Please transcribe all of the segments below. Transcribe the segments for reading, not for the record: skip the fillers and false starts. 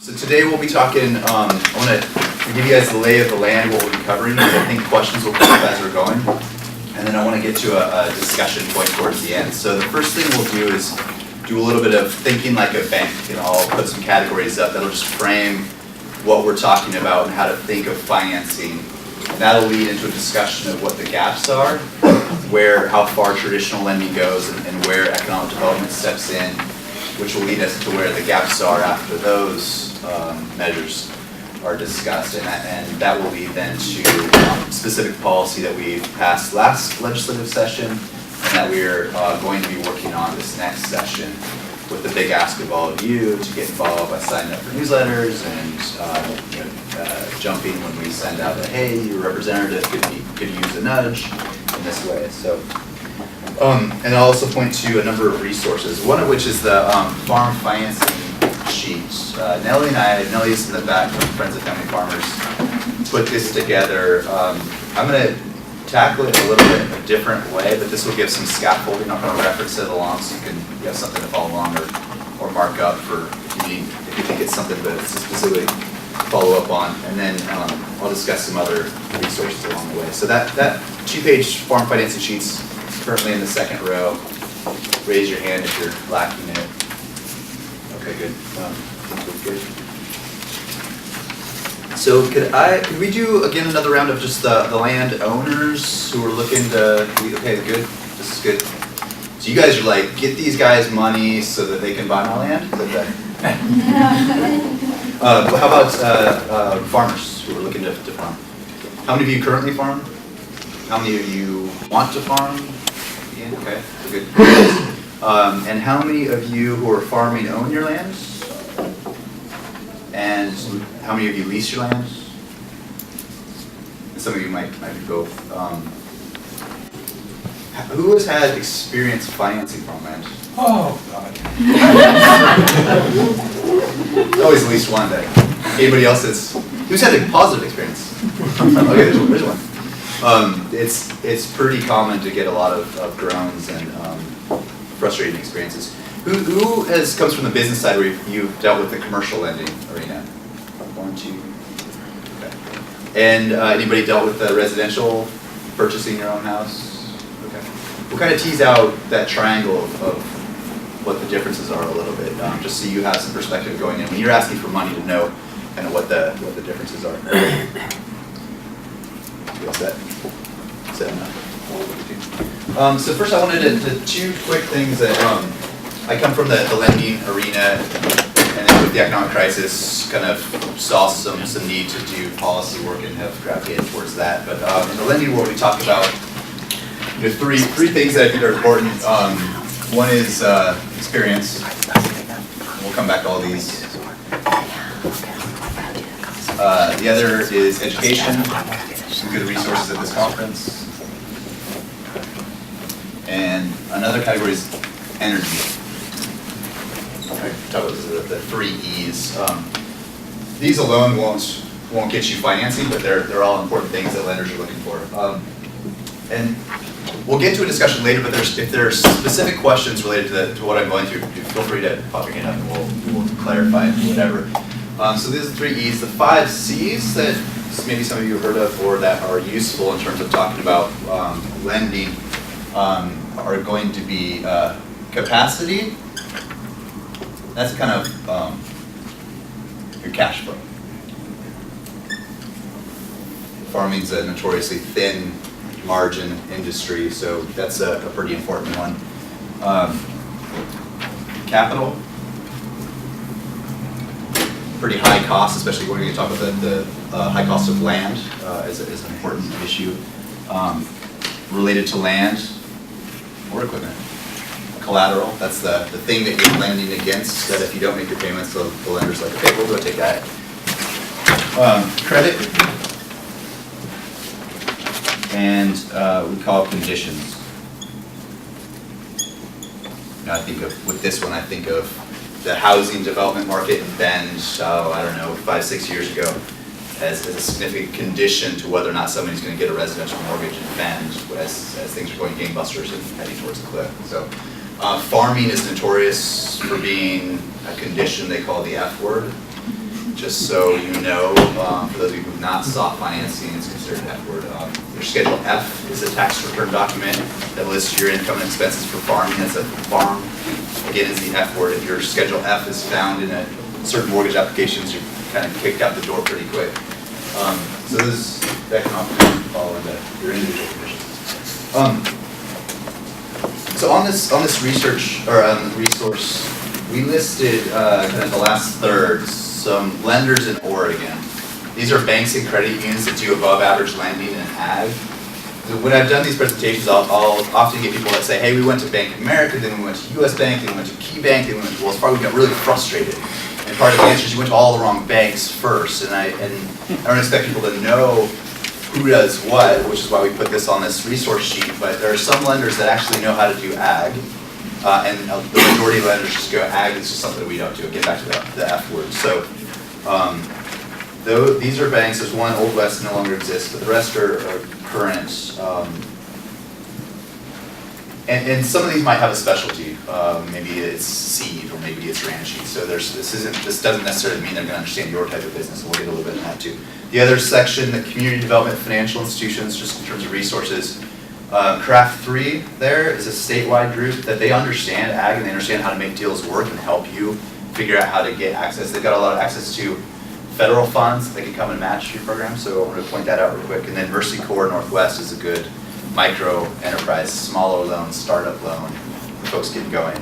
So today we'll be talking, I want to give you guys the lay of the land, what we'll be covering, because I think questions will come up as we're going. And then I want to get to a discussion point towards the end. So the first thing we'll do is do a little bit of thinking like a bank. I'll put some categories up that'll just frame what we're talking about and how to think of financing. And that'll lead into a discussion of what the gaps are, how far traditional lending goes, and where economic development steps in, which will lead us to where the gaps are after those measures are discussed, and that will lead then to specific policy that we passed last legislative session and that we're going to be working on this next session, with the big ask of all of you to get involved by signing up for newsletters and jumping when we send out a hey, your representative could use a nudge in this way. So. And I'll also point to a number of resources, one of which is the farm financing sheet. Nellie is in the back from Friends of Family Farmers, put this together. I'm going to tackle it a little bit a different way, but this will give some scaffolding. I'm going to reference it along so you have something to follow along or mark up for if you think it's something to specifically follow up on. And then I'll discuss some other resources along the way. So that 2-page farm financing sheet's currently in the second row. Raise your hand if you're lacking it. Okay, good. Good. So could we do again another round of just the landowners who are looking to? Okay, good. This is good. So you guys are like, get these guys money so that they can buy my land. Is that how about farmers who are looking to farm? How many of you currently farm? How many of you want to farm? Okay, so good. And how many of you who are farming own your lands? And how many of you lease your lands? And some of you might be both. Who has had experience financing farm land? Oh, God. Always at least one day. Anybody else who's had a positive experience? Okay, there's one. It's pretty common to get a lot of groans and frustrating experiences. Who comes from the business side where you've dealt with the commercial lending arena? 1, 2. Okay. And anybody dealt with the residential, purchasing your own house? Okay. We'll kind of tease out that triangle of what the differences are a little bit, just so you have some perspective going in when you're asking for money to know kind of what the differences are. Set enough. So first I wanted to 2 quick things that I come from the lending arena, and then with the economic crisis kind of saw some need to do policy work and have gravitated towards that. But in the lending world we talk about three things that I think are important. One is experience. We'll come back to all these. The other is education. Some good resources at this conference. And another category is energy. I talk about the 3 E's. These alone won't get you financing, but they're all important things that lenders are looking for. And we'll get to a discussion later, but if there are specific questions related to what I'm going through, feel free to pop your hand up and we'll clarify whatever. So these are the 3 E's. The 5 C's that maybe some of you have heard of or that are useful in terms of talking about lending are going to be capacity. That's kind of your cash flow. Farming's a notoriously thin margin industry, so that's a pretty important one. Capital. Pretty high cost, especially when we talk about the high cost of land is an important issue. Related to land or equipment. Collateral, that's the thing that you're lending against, that if you don't make your payments, the lender's like, okay, we'll go take that. Credit. And we call it conditions. I think with this one, I think of the housing development market in Bend, I don't know, 5-6 years ago, as a significant condition to whether or not somebody's going to get a residential mortgage in Bend as things are going gangbusters and heading towards the cliff. So farming is notorious for being a condition they call the F word. just so you know, for those of you who have not sought financing, it's considered an F word. Your Schedule F is a tax return document that lists your income and expenses for farming. That's a farm. Again, is the F word. If your Schedule F is found in certain mortgage applications, you're kind of kicked out the door pretty quick. So this economic follow into your individual conditions. So on this research or resource, we listed kind of the last third some lenders in Oregon. These are banks and credit unions that do above average lending in ag. When I've done these presentations, I'll often get people that say, hey, we went to Bank of America, then we went to US Bank, then we went to KeyBank, then we went to Wells Fargo. We got really frustrated. And part of the answer is you went to all the wrong banks first. And I don't expect people to know who does what, which is why we put this on this resource sheet. But there are some lenders that actually know how to do ag. And the majority of lenders just go, ag is just something that we don't do. Get back to the F word. So these are banks. There's one, Old West, no longer exists, but the rest are current. And some of these might have a specialty. Maybe it's seed or maybe it's ranching. So this doesn't necessarily mean they're going to understand your type of business. We'll get a little bit in that too. The other section, the community development financial institutions, just in terms of resources. Craft 3 there is a statewide group that they understand ag and they understand how to make deals work and help you figure out how to get access. They've got a lot of access to federal funds. They can come and match your program. So I want to point that out real quick. And then Mercy Corps Northwest is a good micro enterprise, smaller loan, startup loan for folks getting going.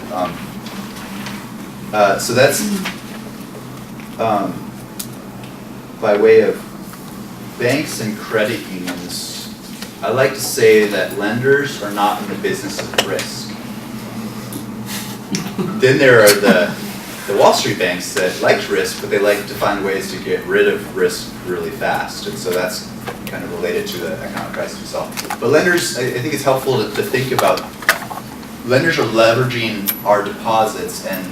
So that's by way of banks and credit unions. I like to say that lenders are not in the business of risk. Then there are the Wall Street banks that like risk, but they like to find ways to get rid of risk really fast. And so that's kind of related to the economic crisis we saw. But lenders, I think it's helpful to think about, lenders are leveraging our deposits, and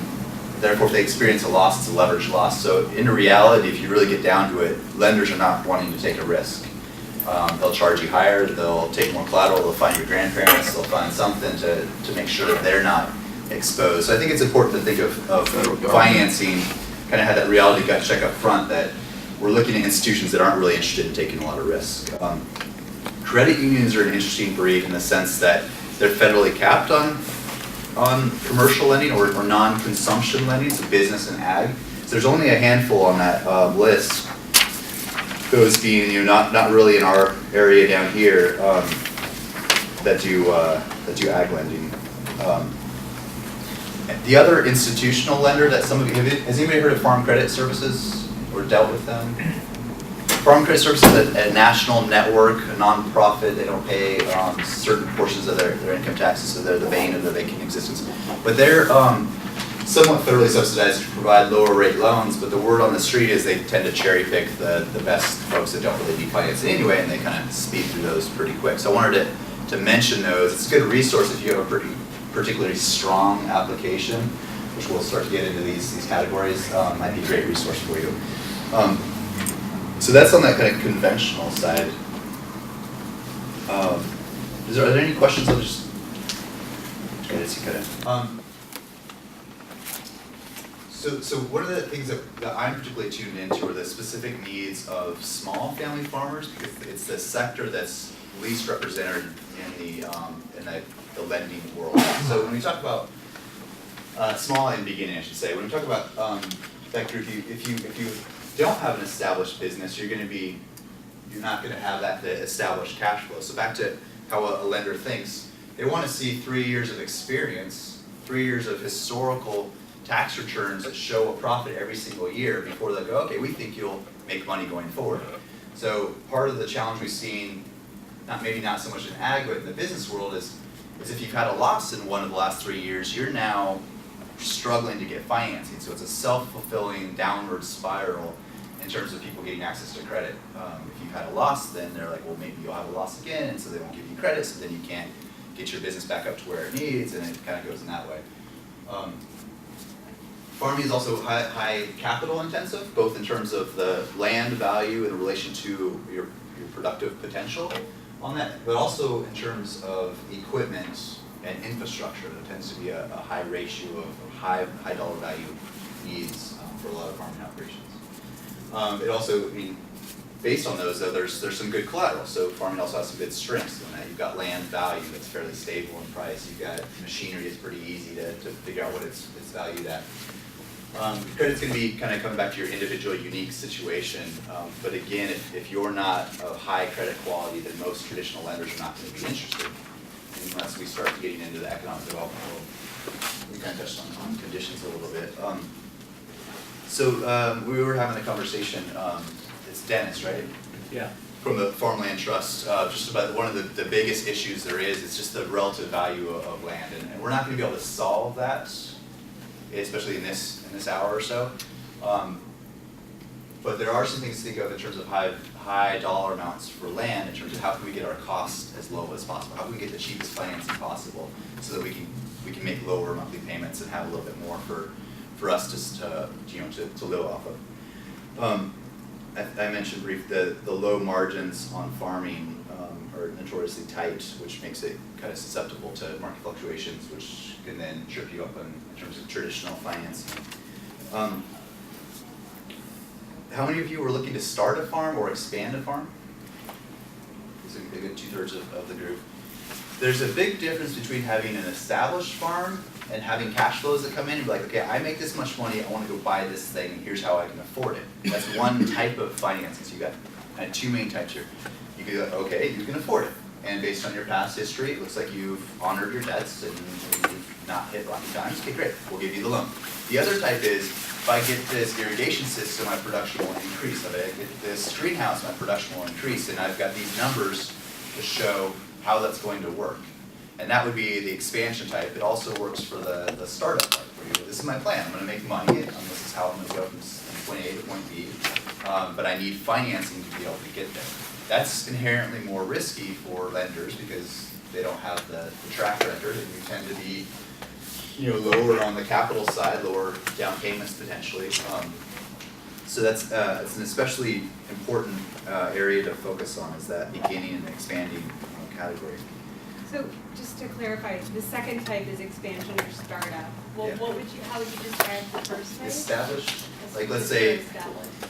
therefore if they experience a loss, it's a leveraged loss. So in reality, if you really get down to it, lenders are not wanting to take a risk. They'll charge you higher, they'll take more collateral, they'll find your grandparents, they'll find something to make sure that they're not exposed. So I think it's important to think of financing, kind of have that reality gut check up front that we're looking at institutions that aren't really interested in taking a lot of risk. Credit unions are an interesting breed in the sense that they're federally capped on commercial lending or non-consumption lending, so business and ag. So there's only a handful on that list. Those being, not really in our area down here that do ag lending. The other institutional lender that some of you has anybody heard of Farm Credit Services or dealt with them? Farm Credit Services is a national network, a nonprofit. They don't pay certain portions of their income taxes, so they're the bane of their banking existence. But they're somewhat federally subsidized to provide lower rate loans, but the word on the street is they tend to cherry pick the best folks that don't really need financing anyway, and they kind of speed through those pretty quick. So I wanted to mention those. It's a good resource if you have a particularly strong application, which we'll start to get into these categories. Might be a great resource for you. So that's on that kind of conventional side. Are there any questions? I'll just try to see kind of. So one of the things that I'm particularly tuned into are the specific needs of small family farmers, because it's the sector that's least represented in the lending world. So when we talk about small and beginning, I should say, when we talk about that group, if you don't have an established business, you're not going to have that established cash flow. So back to how a lender thinks, they want to see 3 years of experience, 3 years of historical tax returns that show a profit every single year before they go, okay, we think you'll make money going forward. So part of the challenge we've seen, maybe not so much in ag, but in the business world is if you've had a loss in one of the last 3 years, you're now struggling to get financing. So it's a self-fulfilling downward spiral in terms of people getting access to credit. If you've had a loss, then they're like, well, maybe you'll have a loss again, and so they won't give you credit, so then you can't get your business back up to where it needs, and it kind of goes in that way. Farming is also high capital intensive, both in terms of the land value in relation to your productive potential on that, but also in terms of equipment and infrastructure. There tends to be a high ratio of high dollar value needs for a lot of farming operations. It also, I mean, based on those though, there's some good collateral. So farming also has some good strengths in that. You've got land value that's fairly stable in price. You've got machinery that's pretty easy to figure out what it's valued at. Credit's going to be kind of coming back to your individual unique situation, but again, if you're not of high credit quality, then most traditional lenders are not going to be interested unless we start getting into the economic development world. We kind of touched on conditions a little bit. So we were having a conversation, it's Dennis, right? Yeah. From the Farmland Trust, just about one of the biggest issues there is just the relative value of land, and we're not going to be able to solve that, especially in this hour or so. But there are some things to think of in terms of high dollar amounts for land, in terms of how can we get our costs as low as possible, how can we get the cheapest financing possible, so that we can make lower monthly payments and have a little bit more for us just to live off of. I mentioned briefly the low margins on farming are notoriously tight, which makes it kind of susceptible to market fluctuations, which can then trip you up in terms of traditional financing. How many of you were looking to start a farm or expand a farm? This is a good 2/3 of the group. There's a big difference between having an established farm and having cash flows that come in and be like, okay, I make this much money, I want to go buy this thing, and here's how I can afford it. That's one type of financing. So you got kind of two main types here. You can go, okay, you can afford it. And based on your past history, it looks like you've honored your debts and you've not hit rocky times. Okay, great, we'll give you the loan. The other type is, if I get this irrigation system, my production will increase. If I get this greenhouse, my production will increase. And I've got these numbers to show how that's going to work. And that would be the expansion type. It also works for the startup type, where you go, this is my plan, I'm going to make money, and this is how I'm going to go from point A to point B, but I need financing to be able to get there. That's inherently more risky for lenders because they don't have the track record, and you tend to be lower on the capital side, lower down payments potentially. So that's it's an especially important area to focus on, is that beginning and expanding category. So just to clarify, the second type is expansion or startup. Well, Yeah. how would you describe the first type? Established, like let's say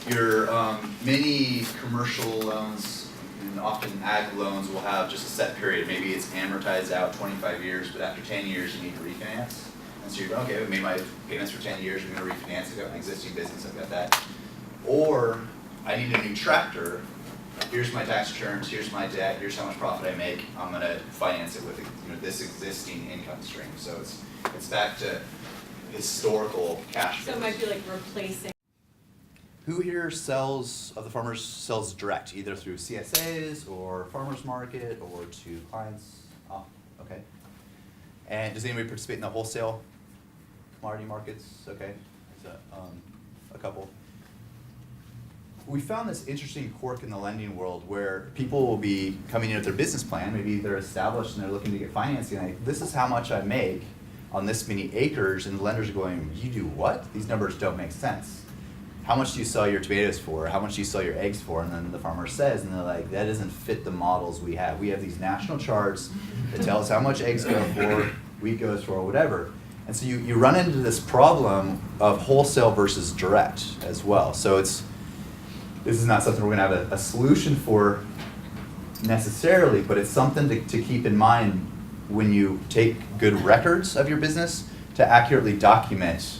your many commercial loans and often ag loans will have just a set period. Maybe it's amortized out 25 years, but after 10 years you need to refinance. And so you're going, okay, I made my payments for 10 years, I'm going to refinance, I've got an existing business, I've got that. Or I need a new tractor. Here's my tax returns, here's my debt, here's how much profit I make, I'm going to finance it with this existing income stream. So it's back to historical cash flows. So it might be like replacing. Who here of the farmers sells direct, either through CSAs or farmers market or to clients? Oh, okay. And does anybody participate in the wholesale commodity markets? Okay, is that a couple? We found this interesting quirk in the lending world where people will be coming in with their business plan, maybe they're established and they're looking to get financing, like, this is how much I make on this many acres, and the lenders are going, you do what? These numbers don't make sense. How much do you sell your tomatoes for? How much do you sell your eggs for? And then the farmer says, and they're like, that doesn't fit the models we have. We have these national charts that tell us how much eggs go for, wheat goes for, whatever. And so you run into this problem of wholesale versus direct as well. So this is not something we're going to have a solution for necessarily, but it's something to keep in mind when you take good records of your business to accurately document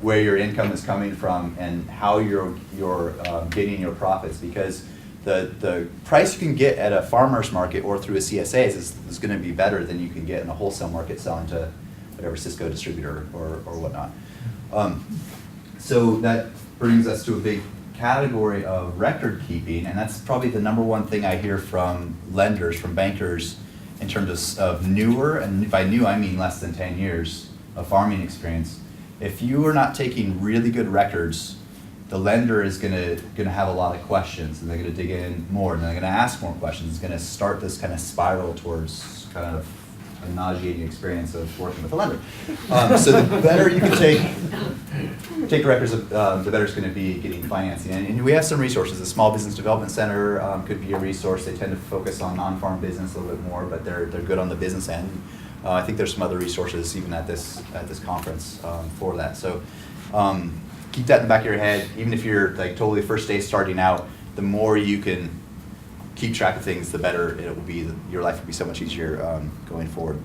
where your income is coming from and how you're getting your profits, because the price you can get at a farmer's market or through a CSA is going to be better than you can get in a wholesale market selling to whatever Cisco distributor or whatnot. So that brings us to a big category of record keeping, and that's probably the number one thing I hear from lenders, from bankers, in terms of newer, and by new I mean less than 10 years of farming experience. If you are not taking really good records, the lender is gonna have a lot of questions, and they're gonna dig in more, and they're gonna ask more questions. It's gonna start this kind of spiral towards kind of a nauseating experience of working with a lender. So the better you can take records, the better it's going to be getting financing. And we have some resources. The Small Business Development Center could be a resource. They tend to focus on non-farm business a little bit more, but they're good on the business end. I think there's some other resources even at this conference for that. So keep that in the back of your head. Even if you're like totally first day starting out, the more you can keep track of things, the better it will be. Your life will be so much easier going forward.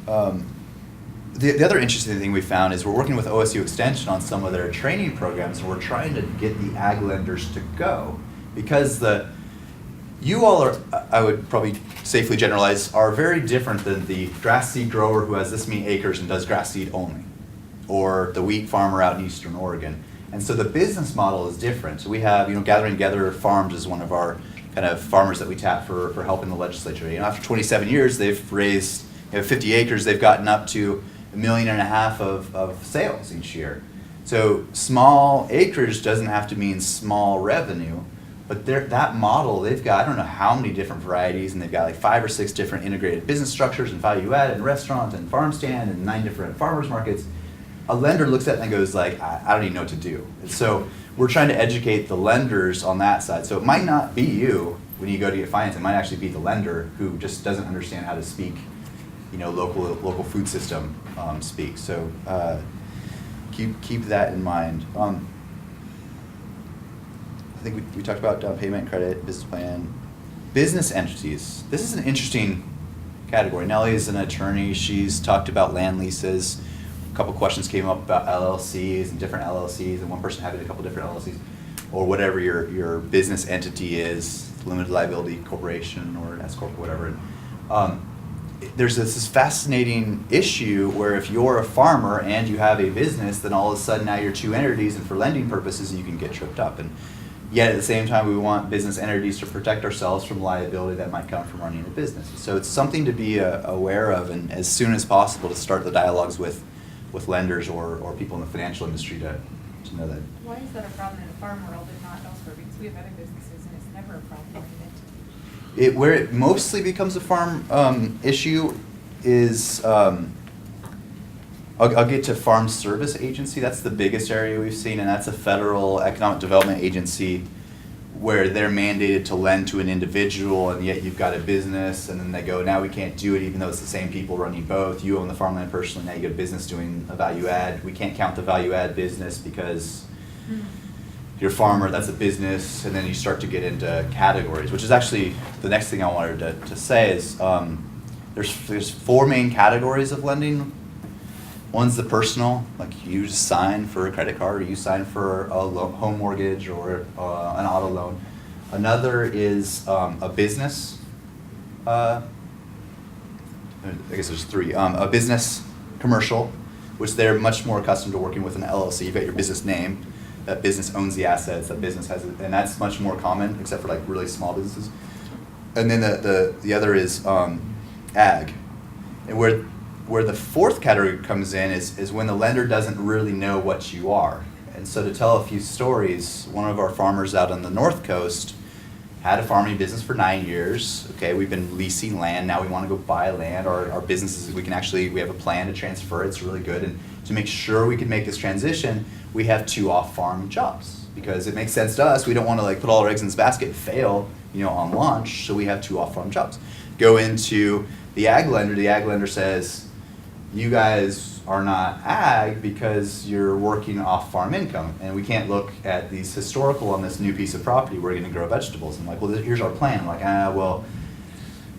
The other interesting thing we found is we're working with OSU Extension on some of their training programs, and we're trying to get the ag lenders to go, because you all are, I would probably safely generalize, are very different than the grass seed grower who has this many acres and does grass seed only, or the wheat farmer out in Eastern Oregon. And so the business model is different. So we have, Gathering Together Farms is one of our kind of farmers that we tap for help in the legislature. After 27 years, they've raised 50 acres, they've gotten up to $1.5 million of sales each year. So small acreage doesn't have to mean small revenue, but that model, they've got, I don't know how many different varieties, and they've got like 5 or 6 different integrated business structures and value add and restaurant and farm stand and 9 different farmers markets. A lender looks at it and goes like, I don't even know what to do. And so we're trying to educate the lenders on that side. So it might not be you when you go to get finance, it might actually be the lender who just doesn't understand how to speak local food system speak. So keep that in mind. I think we talked about down payment, credit, business plan. Business entities. This is an interesting category. Nellie is an attorney. She's talked about land leases. A couple questions came up about LLCs and different LLCs, and one person having a couple different LLCs, or whatever your business entity is, limited liability corporation or S corp, whatever. There's this fascinating issue where if you're a farmer and you have a business, then all of a sudden now you're 2 entities, and for lending purposes you can get tripped up. And yet at the same time we want business entities to protect ourselves from liability that might come from running a business. So it's something to be aware of, and as soon as possible to start the dialogues with lenders or people in the financial industry to know that. Why is that a problem in the farm world and not elsewhere? Because we have other businesses and it's never a problem with it. Where it mostly becomes a farm issue is, I'll get to Farm Service Agency. That's the biggest area we've seen, and that's a federal economic development agency where they're mandated to lend to an individual, and yet you've got a business, and then they go, now we can't do it even though it's the same people running both. You own the farmland personally, now you get a business doing a value add. We can't count the value add business because you're a farmer, that's a business, and then you start to get into categories, which is actually the next thing I wanted to say is there's 4 main categories of lending. One's the personal, like you just sign for a credit card, or you sign for a home mortgage or an auto loan. Another is a business. I guess there's 3. A business commercial, which they're much more accustomed to working with an LLC. You've got your business name. That business owns the assets. That business has it, and that's much more common, except for like really small businesses. And then the other is ag, and where the 4th category comes in is when the lender doesn't really know what you are. And so to tell a few stories, one of our farmers out on the North Coast had a farming business for 9 years. Okay, we've been leasing land, now we want to go buy land. Our businesses, we have a plan to transfer it, it's really good. And to make sure we can make this transition, we have 2 off-farm jobs. Because it makes sense to us, we don't want to like put all our eggs in this basket and fail on launch, so we have 2 off-farm jobs. Go into the ag lender says, you guys are not ag because you're working off farm income, and we can't look at these historical on this new piece of property. We're going to grow vegetables. And I'm like, well, here's our plan. I'm like, well,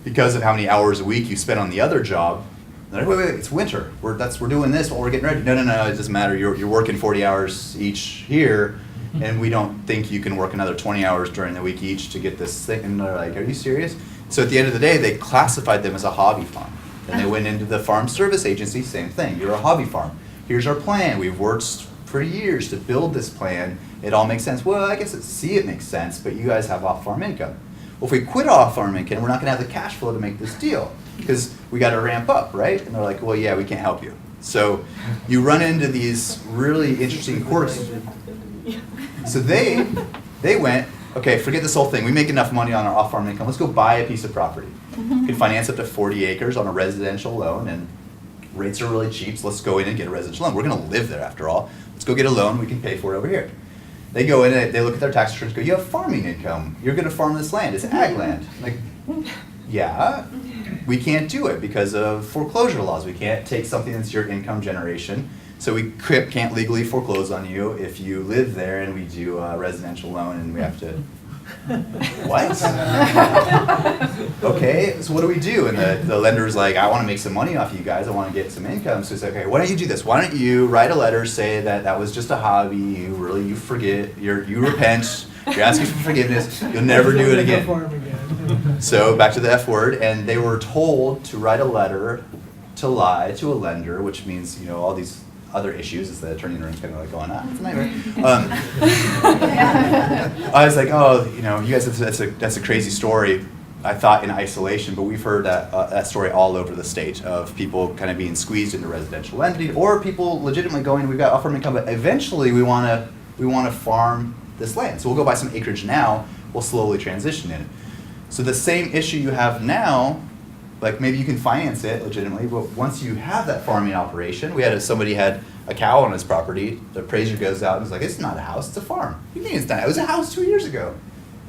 because of how many hours a week you spend on the other job. They're like, wait, it's winter. We're doing this while we're getting ready. No, it doesn't matter. You're working 40 hours each here, and we don't think you can work another 20 hours during the week each to get this thing. And they're like, are you serious? So at the end of the day, they classified them as a hobby farm. And they went into the Farm Service Agency, same thing. You're a hobby farm. Here's our plan. We've worked for years to build this plan. It all makes sense. Well, I guess it makes sense, but you guys have off-farm income. Well, if we quit off-farm income, we're not going to have the cash flow to make this deal because we got to ramp up, right? And they're like, well, yeah, we can't help you. So you run into these really interesting quirks. So they went, okay, forget this whole thing. We make enough money on our off-farm income. Let's go buy a piece of property. You can finance up to 40 acres on a residential loan, and rates are really cheap, so let's go in and get a residential loan. We're going to live there after all. Let's go get a loan. We can pay for it over here. They go in and they look at their tax returns and go, you have farming income. You're going to farm this land. It's ag land. I'm like, yeah. we can't do it because of foreclosure laws. We can't take something that's your income generation. So we can't legally foreclose on you if you live there and we do a residential loan and we have to, what? Okay, so what do we do? And the lender's like, I want to make some money off you guys. I want to get some income. So it's like, okay, why don't you do this? Why don't you write a letter, say that that was just a hobby, you forget, you repent, you're asking for forgiveness, you'll never do it again. So back to the F word, and they were told to write a letter to lie to a lender, which means, you know, all these other issues. Is the attorney in the room kind of like going, it's a nightmare. I was like, oh, you know, you guys, that's a crazy story. I thought in isolation, but we've heard that story all over the state of people kind of being squeezed into residential lending, or people legitimately going, we've got off-farm income, but eventually we want to farm this land. So we'll go buy some acreage now. We'll slowly transition in it. So the same issue you have now, like maybe you can finance it legitimately, but once you have that farming operation, somebody had a cow on his property, the appraiser goes out and is like, it's not a house, it's a farm. What do you mean it's not? It was a house 2 years ago.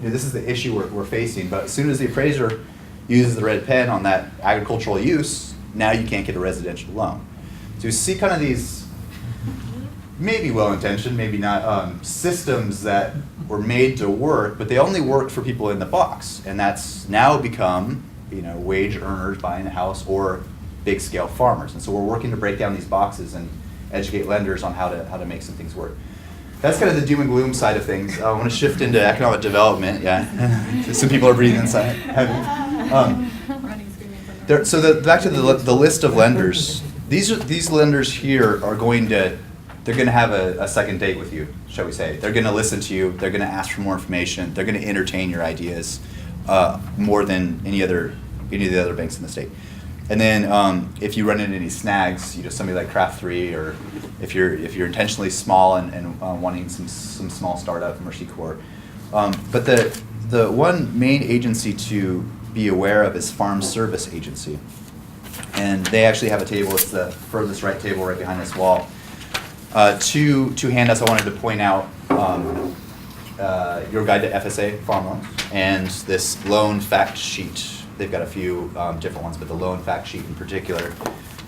You know, this is the issue we're facing, but as soon as the appraiser uses the red pen on that agricultural use, now you can't get a residential loan. So you see kind of these, maybe well-intentioned, maybe not, systems that were made to work, but they only worked for people in the box, and that's now become, you know, wage earners buying a house or big scale farmers. And so we're working to break down these boxes and educate lenders on how to make some things work. That's kind of the doom and gloom side of things. I want to shift into economic development. Yeah, some people are breathing inside. Back to the list of lenders. These lenders here are they're going to have a second date with you, shall we say. They're going to listen to you. They're going to ask for more information. They're going to entertain your ideas more than any of the other banks in the state. And then if you run into any snags, you know, somebody like Craft 3, or if you're intentionally small and wanting some small startup, Mercy Corps. But the one main agency to be aware of is Farm Service Agency. And they actually have a table. It's the furthest right table right behind this wall. Two handouts I wanted to point out. Your Guide to FSA Farm Loans and this loan fact sheet. They've got a few different ones, but the loan fact sheet in particular,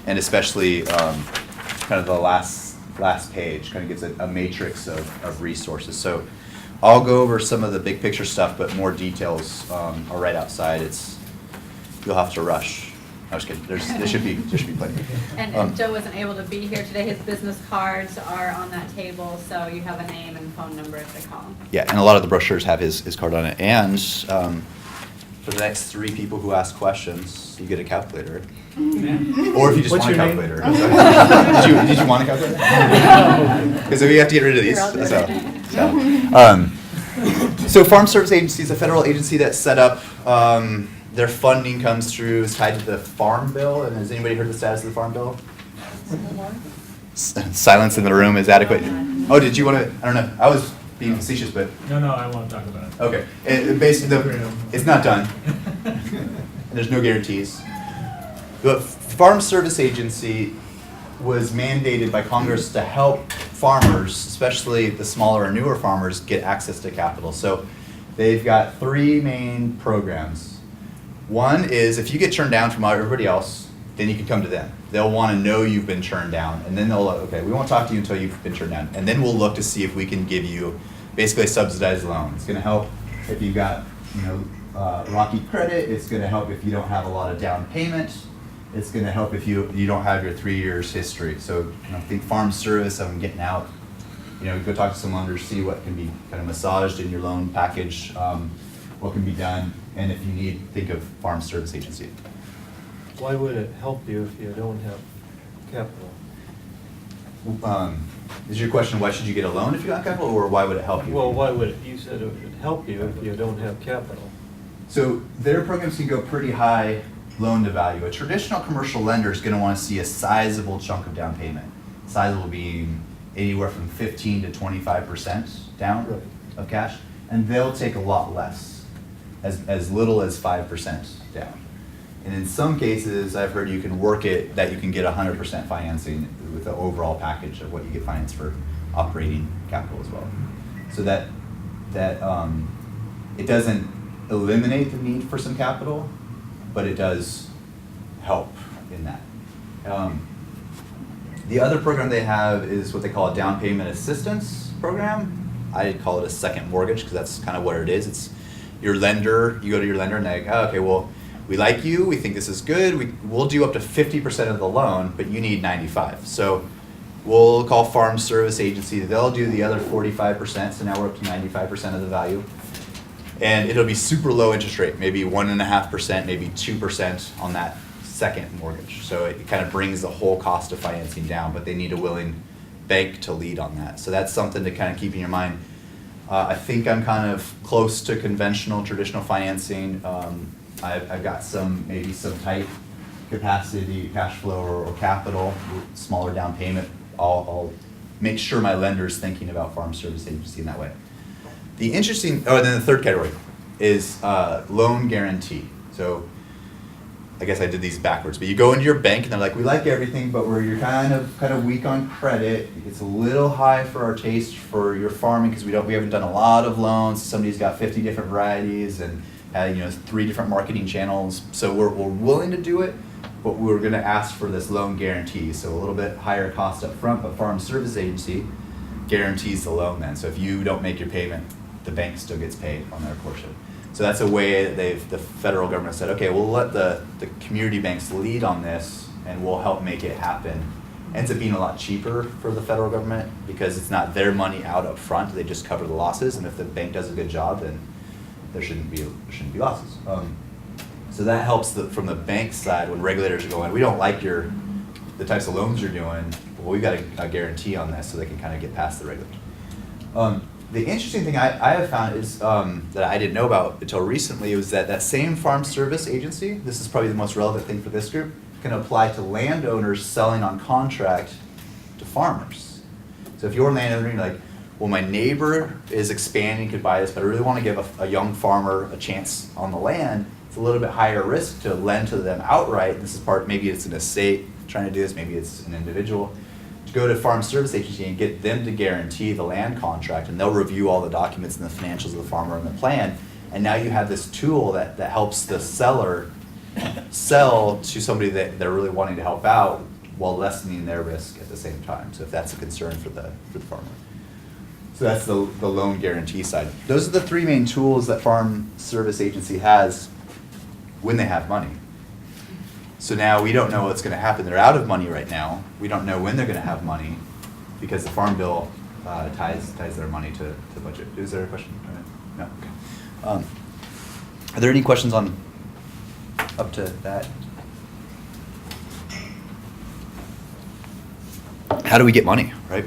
and especially kind of the last page kind of gives a matrix of resources. So I'll go over some of the big picture stuff, but more details are right outside. You'll have to rush. I was kidding. There should be plenty. And Joe wasn't able to be here today. His business cards are on that table, so you have a name and phone number if they call him. Yeah, and a lot of the brochures have his card on it. And for the next 3 people who ask questions, you get a calculator. Or if you just What's want a your name? calculator. Did you want a calculator? Because we have to get rid of these. So Farm Service Agency is a federal agency that's set up. Their funding comes through, is tied to the Farm Bill. And has anybody heard the status of the Farm Bill? Silence in the room is adequate. Oh, did you want to? I don't know. I was being facetious, but. No, I want to talk about it. Okay. Basically, it's not done. There's no guarantees. The Farm Service Agency was mandated by Congress to help farmers, especially the smaller and newer farmers, get access to capital. So they've got 3 main programs. One is if you get turned down from everybody else, then you can come to them. They'll want to know you've been turned down, and then they'll, okay, we won't talk to you until you've been turned down. And then we'll look to see if we can give you basically a subsidized loan. It's going to help if you've got, you know, rocky credit. It's going to help if you don't have a lot of down payment. It's going to help if you don't have your 3 years history. So, you know, think Farm Service, I'm getting out, you know, go talk to some lenders, see what can be kind of massaged in your loan package, what can be done, and if you need, think of Farm Service Agency. Why would it help you if you don't have capital? Is your question, why should you get a loan if you don't have capital, or why would it help you? Well, why would it? You said it would help you if you don't have capital. So their programs can go pretty high loan to value. A traditional commercial lender is going to want to see a sizable chunk of down payment. Sizable being anywhere from 15 to 25% down Right. of cash, and they'll take a lot less, as little as 5% down. And in some cases, I've heard you can work it that you can get 100% financing with the overall package of what you get financed for operating capital as well. So that it doesn't eliminate the need for some capital, but it does help in that. The other program they have is what they call a down payment assistance program. I call it a second mortgage because that's kind of what it is. It's your lender, you go to your lender and they go, oh, okay, well, we like you, we think this is good, we'll do up to 50% of the loan, but you need 95. So we'll call Farm Service Agency, they'll do the other 45%, so now we're up to 95% of the value. And it'll be super low interest rate, maybe 1.5%, maybe 2% on that second mortgage. So it kind of brings the whole cost of financing down, but they need a willing bank to lead on that. So that's something to kind of keep in your mind. I think I'm kind of close to conventional, traditional financing. I've got maybe some tight capacity, cash flow or capital, smaller down payment. I'll make sure my lender's thinking about Farm Service Agency in that way. The interesting, then the third category is loan guarantee. So I guess I did these backwards, but you go into your bank and they're like, we like everything, but you're kind of weak on credit. It's a little high for our taste for your farming because we haven't done a lot of loans. Somebody's got 50 different varieties and 3 different marketing channels. So we're willing to do it, but we're going to ask for this loan guarantee. So a little bit higher cost up front, but Farm Service Agency guarantees the loan then. So if you don't make your payment, the bank still gets paid on their portion. So that's a way that the federal government said, okay, we'll let the community banks lead on this and we'll help make it happen. Ends up being a lot cheaper for the federal government because it's not their money out up front, they just cover the losses, and if the bank does a good job, then there shouldn't be losses. So that helps from the bank side when regulators are going, we don't like the types of loans you're doing, well, we've got a guarantee on this so they can kind of get past the regulators. The interesting thing I have found is that I didn't know about until recently was that same Farm Service Agency, this is probably the most relevant thing for this group, can apply to landowners selling on contract to farmers. So if you're a landowner, you're like, well, my neighbor is expanding, could buy this, but I really want to give a young farmer a chance on the land. It's a little bit higher risk to lend to them outright. This is maybe it's an estate trying to do this, maybe it's an individual. To go to Farm Service Agency and get them to guarantee the land contract, and they'll review all the documents and the financials of the farmer and the plan, and now you have this tool that helps the seller sell to somebody that they're really wanting to help out while lessening their risk at the same time. So if that's a concern for the farmer. So that's the loan guarantee side. Those are the 3 main tools that Farm Service Agency has when they have money. So now we don't know what's going to happen. They're out of money right now. We don't know when they're going to have money because the Farm Bill ties their money to the budget. Is there a question? No? Okay. Are there any questions up to that? How do we get money, right?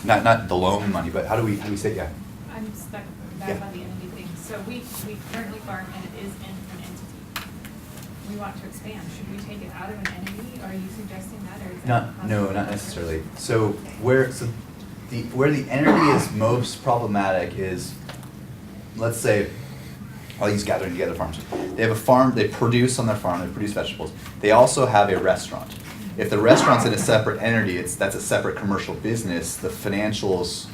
Not the loan money, but how do we say, yeah? I'm stuck back Yeah. on the entity thing. So we currently farm and it is in an entity. We want to expand. Should we take it out of an entity? Are you suggesting that, or is that? No, not necessarily. So where the entity is most problematic is, let's say, I'll use Gathering Together Farms. They have a farm, they produce on their farm, they produce vegetables. They also have a restaurant. If the restaurant's in a separate entity, that's a separate commercial business, the financials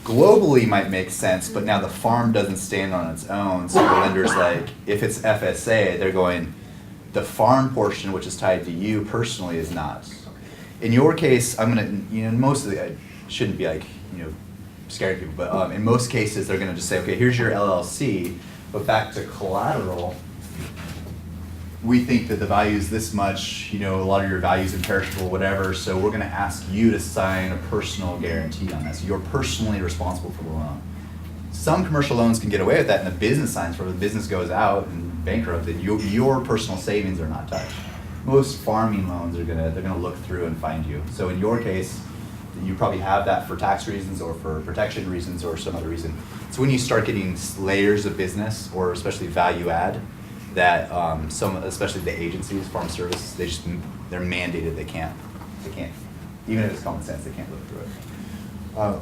globally might make sense, but now the farm doesn't stand on its own. So the lender's like, if it's FSA, they're going, the farm portion, which is tied to you personally, is not. In your case, I'm gonna, mostly, I shouldn't be like, scaring people, but in most cases, they're gonna just say, okay, here's your LLC, but back to collateral, we think that the value is this much, a lot of your value is imperishable, whatever, so we're gonna ask you to sign a personal guarantee on that. So you're personally responsible for the loan. Some commercial loans can get away with that, and the business signs for it. The business goes out and bankrupt, and your personal savings are not touched. Most farming loans they're gonna look through and find you. So in your case, you probably have that for tax reasons or for protection reasons or some other reason. So when you start getting layers of business, or especially value add, that especially the agencies, farm services, they're mandated. They can't, even if it's common sense, they can't look through it.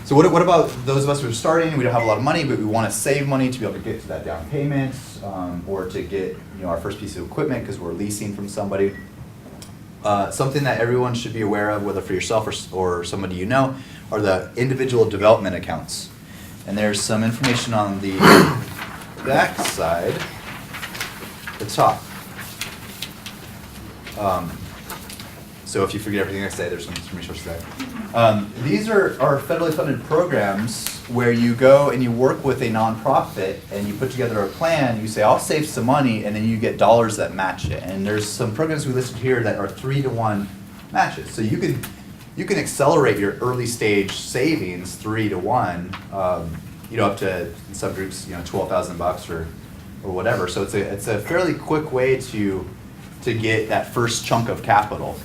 So what about those of us who are starting? We don't have a lot of money, but we want to save money to be able to get to that down payment, or to get our first piece of equipment because we're leasing from somebody. Something that everyone should be aware of, whether for yourself or somebody are the individual development accounts. And there's some information on the back side, the top. So if you forget everything I say, there's some resources there. These are federally funded programs where you go and you work with a nonprofit and you put together a plan, you say, I'll save some money, and then you get dollars that match it. And there's some programs we listed here that are 3-to-1 matches. So you can accelerate your early stage savings 3-to-1, up to, in some groups, $12,000 or whatever. So it's a fairly quick way to get that first chunk of capital.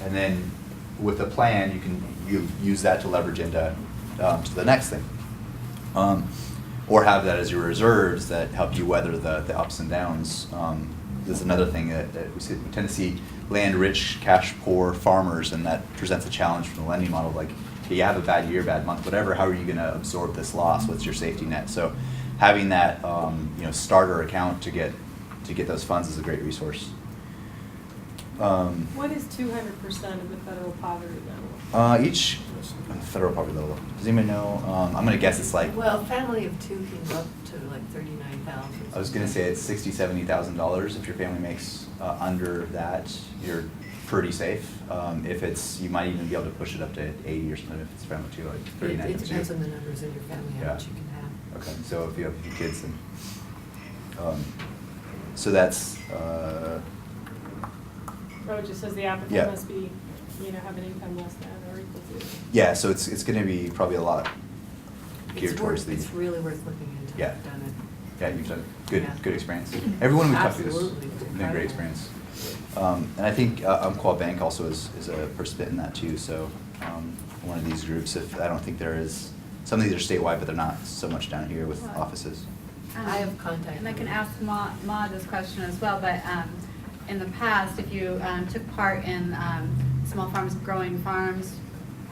And then with a plan, you use that to leverage into to the next thing. Or have that as your reserves that help you weather the ups and downs. This is another thing that we tend to see land-rich, cash-poor farmers, and that presents a challenge from the lending model. Like, you have a bad year, bad month, whatever, how are you going to absorb this loss? What's your safety net? So having that starter account to get those funds is a great resource. What is 200% of the federal poverty level? Each federal poverty level. Does anybody know? I'm going to guess it's like. Well, family of two can go up to like 39,000. I was going to say it's $60,000-$70,000. If your family makes under that, you're pretty safe. If it's, you might even be able to push it up to 80 or something. If it's family two, like 39. It depends on the numbers in your family, how Yeah. much you can have. Okay, so if you have a few kids, then so that's. Oh, it just says the Yeah. applicant must be, have an income less than or equal to. Yeah, so it's going to be probably a lot geared towards these. It's really worth looking into. Yeah. I've done it. Yeah, you've done Yeah. good experience. Everyone we've talked to Absolutely. has been a great experience. And I think Umpqua Bank also is a participant in that too. So one of these groups, I don't think there is, some of these are statewide, but they're not so much down here with offices. I have contact. And I can ask Ma this question as well, but in the past, if you took part in Small Farms Growing Farms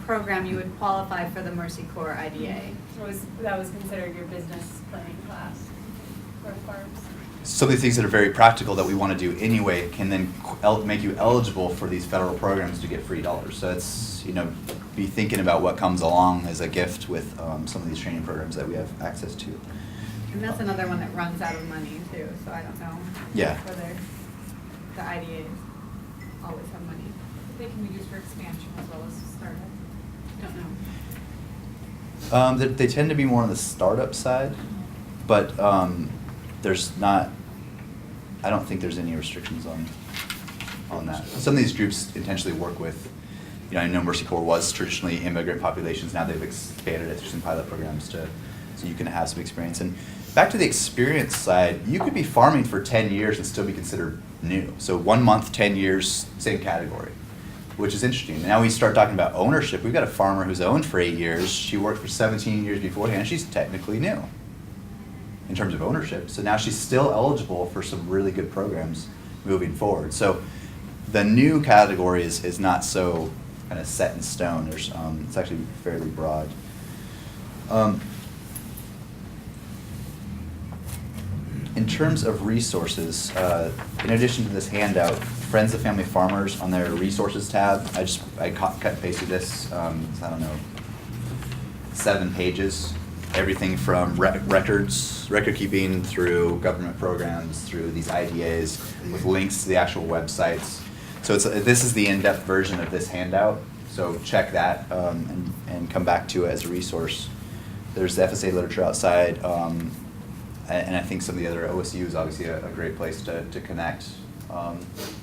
program, you would qualify for the Mercy Corps IDA. That was considered your business planning class for farms. Some of the things that are very practical that we want to do anyway can then make you eligible for these federal programs to get free dollars. So it's, be thinking about what comes along as a gift with some of these training programs that we have access to. And that's another one that runs out of money too, so I don't know. Yeah. Whether the IDAs always have money. They can be used for expansion as well as startup. Don't know. They tend to be more on the startup side, but there's not, I don't think there's any restrictions on that. Some of these groups intentionally work with, I know Mercy Corps was traditionally immigrant populations, now they've expanded it through some pilot programs so you can have some experience. And back to the experience side, you could be farming for 10 years and still be considered new. So 1 month, 10 years, same category, which is interesting. Now we start talking about ownership. We've got a farmer who's owned for 8 years. She worked for 17 years beforehand. She's technically new in terms of ownership. So now she's still eligible for some really good programs moving forward. So the new category is not so kind of set in stone. There's it's actually fairly broad. In terms of resources, in addition to this handout, Friends of Family Farmers on their resources tab, I cut and pasted this, I don't know, 7 pages. Everything from record keeping through government programs, through these IDAs, with links to the actual websites. So this is the in-depth version of this handout. So check that and come back to it as a resource. There's the FSA literature outside. And I think some of the other OSU is obviously a great place to connect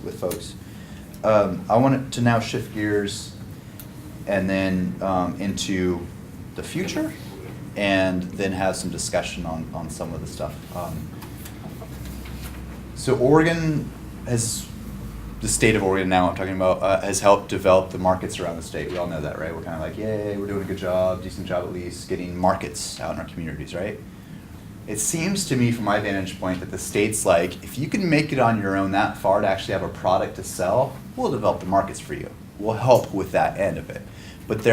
with folks. I wanted to now shift gears and then into the future, and then have some discussion on some of the stuff. So Oregon the state of Oregon now I'm talking about, has helped develop the markets around the state. We all know that, right? We're kind of like, yay, we're doing a good job, decent job at least, getting markets out in our communities, right? It seems to me from my vantage point that the state's like, if you can make it on your own that far to actually have a product to sell, we'll develop the markets for you. We'll help with that end of it. But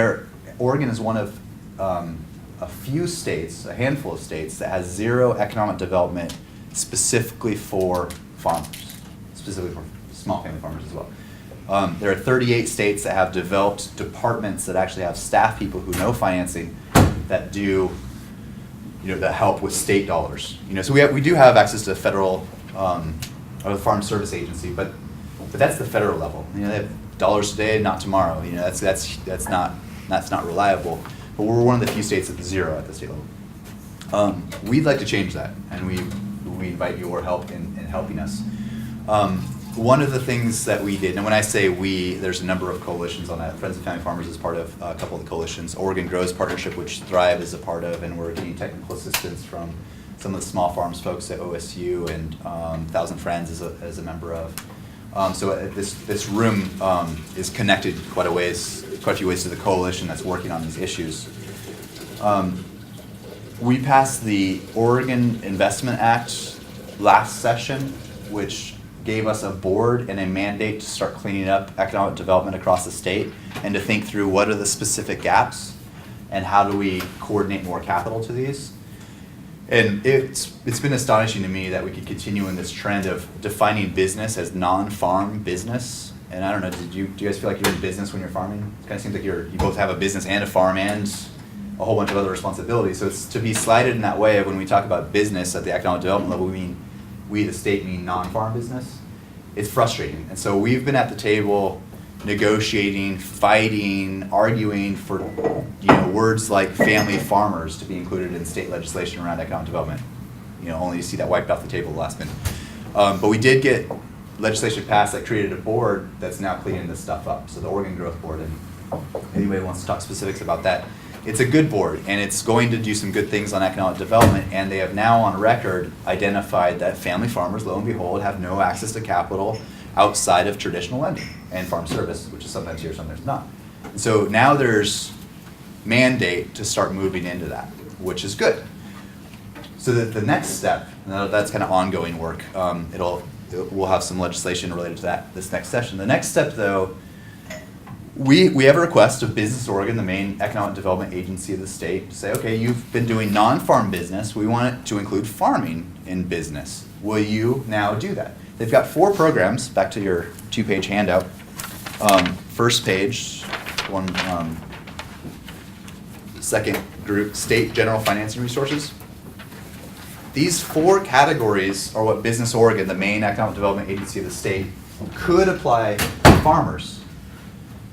Oregon is one of a few states, a handful of states, that has zero economic development specifically for farmers, specifically for small family farmers as well. There are 38 states that have developed departments that actually have staff people who know financing that do that help with state dollars. So we do have access to federal or the Farm Service Agency, but But that's the federal level. You know, they have dollars today, not tomorrow. You know, that's not reliable. But we're one of the few states at the zero at the state level. We'd like to change that, and we invite your help in helping us. One of the things that we did, and when I say we, there's a number of coalitions on that. Friends of Family Farmers is part of a couple of the coalitions. Oregon Grows Partnership, which Thrive is a part of, and we're getting technical assistance from some of the small farms folks at OSU, and Thousand Friends is a member of. So this room is connected quite a few ways to the coalition that's working on these issues. We passed the Oregon Investment Act last session, which gave us a board and a mandate to start cleaning up economic development across the state and to think through what are the specific gaps and how do we coordinate more capital to these. And it's been astonishing to me that we could continue in this trend of defining business as non-farm business. And I don't know, do you guys feel like you're in business when you're farming? It kind of seems like you both have a business and a farm and a whole bunch of other responsibilities. So it's to be slighted in that way of when we talk about business at the economic development level, we the state mean non-farm business. It's frustrating. And so we've been at the table negotiating, fighting, arguing for words like family farmers to be included in state legislation around economic development. Only to see that wiped off the table last minute. But we did get legislation passed that created a board that's now cleaning this stuff up. So the Oregon Growth Board, and anybody wants to talk specifics about that, it's a good board, and it's going to do some good things on economic development, and they have now on record identified that family farmers, lo and behold, have no access to capital outside of traditional lending and farm service, which is sometimes here, sometimes not. And so now there's mandate to start moving into that, which is good. So that the next step, and that's kind of ongoing work, we'll have some legislation related to that this next session. The next step, though, we have a request of Business Oregon, the main economic development agency of the state, to say, okay, you've been doing non-farm business. We want it to include farming in business. Will you now do that? They've got 4 programs, back to your 2-page handout. First page, second group, state general financing resources. These 4 categories are what Business Oregon, the main economic development agency of the state, could apply to farmers.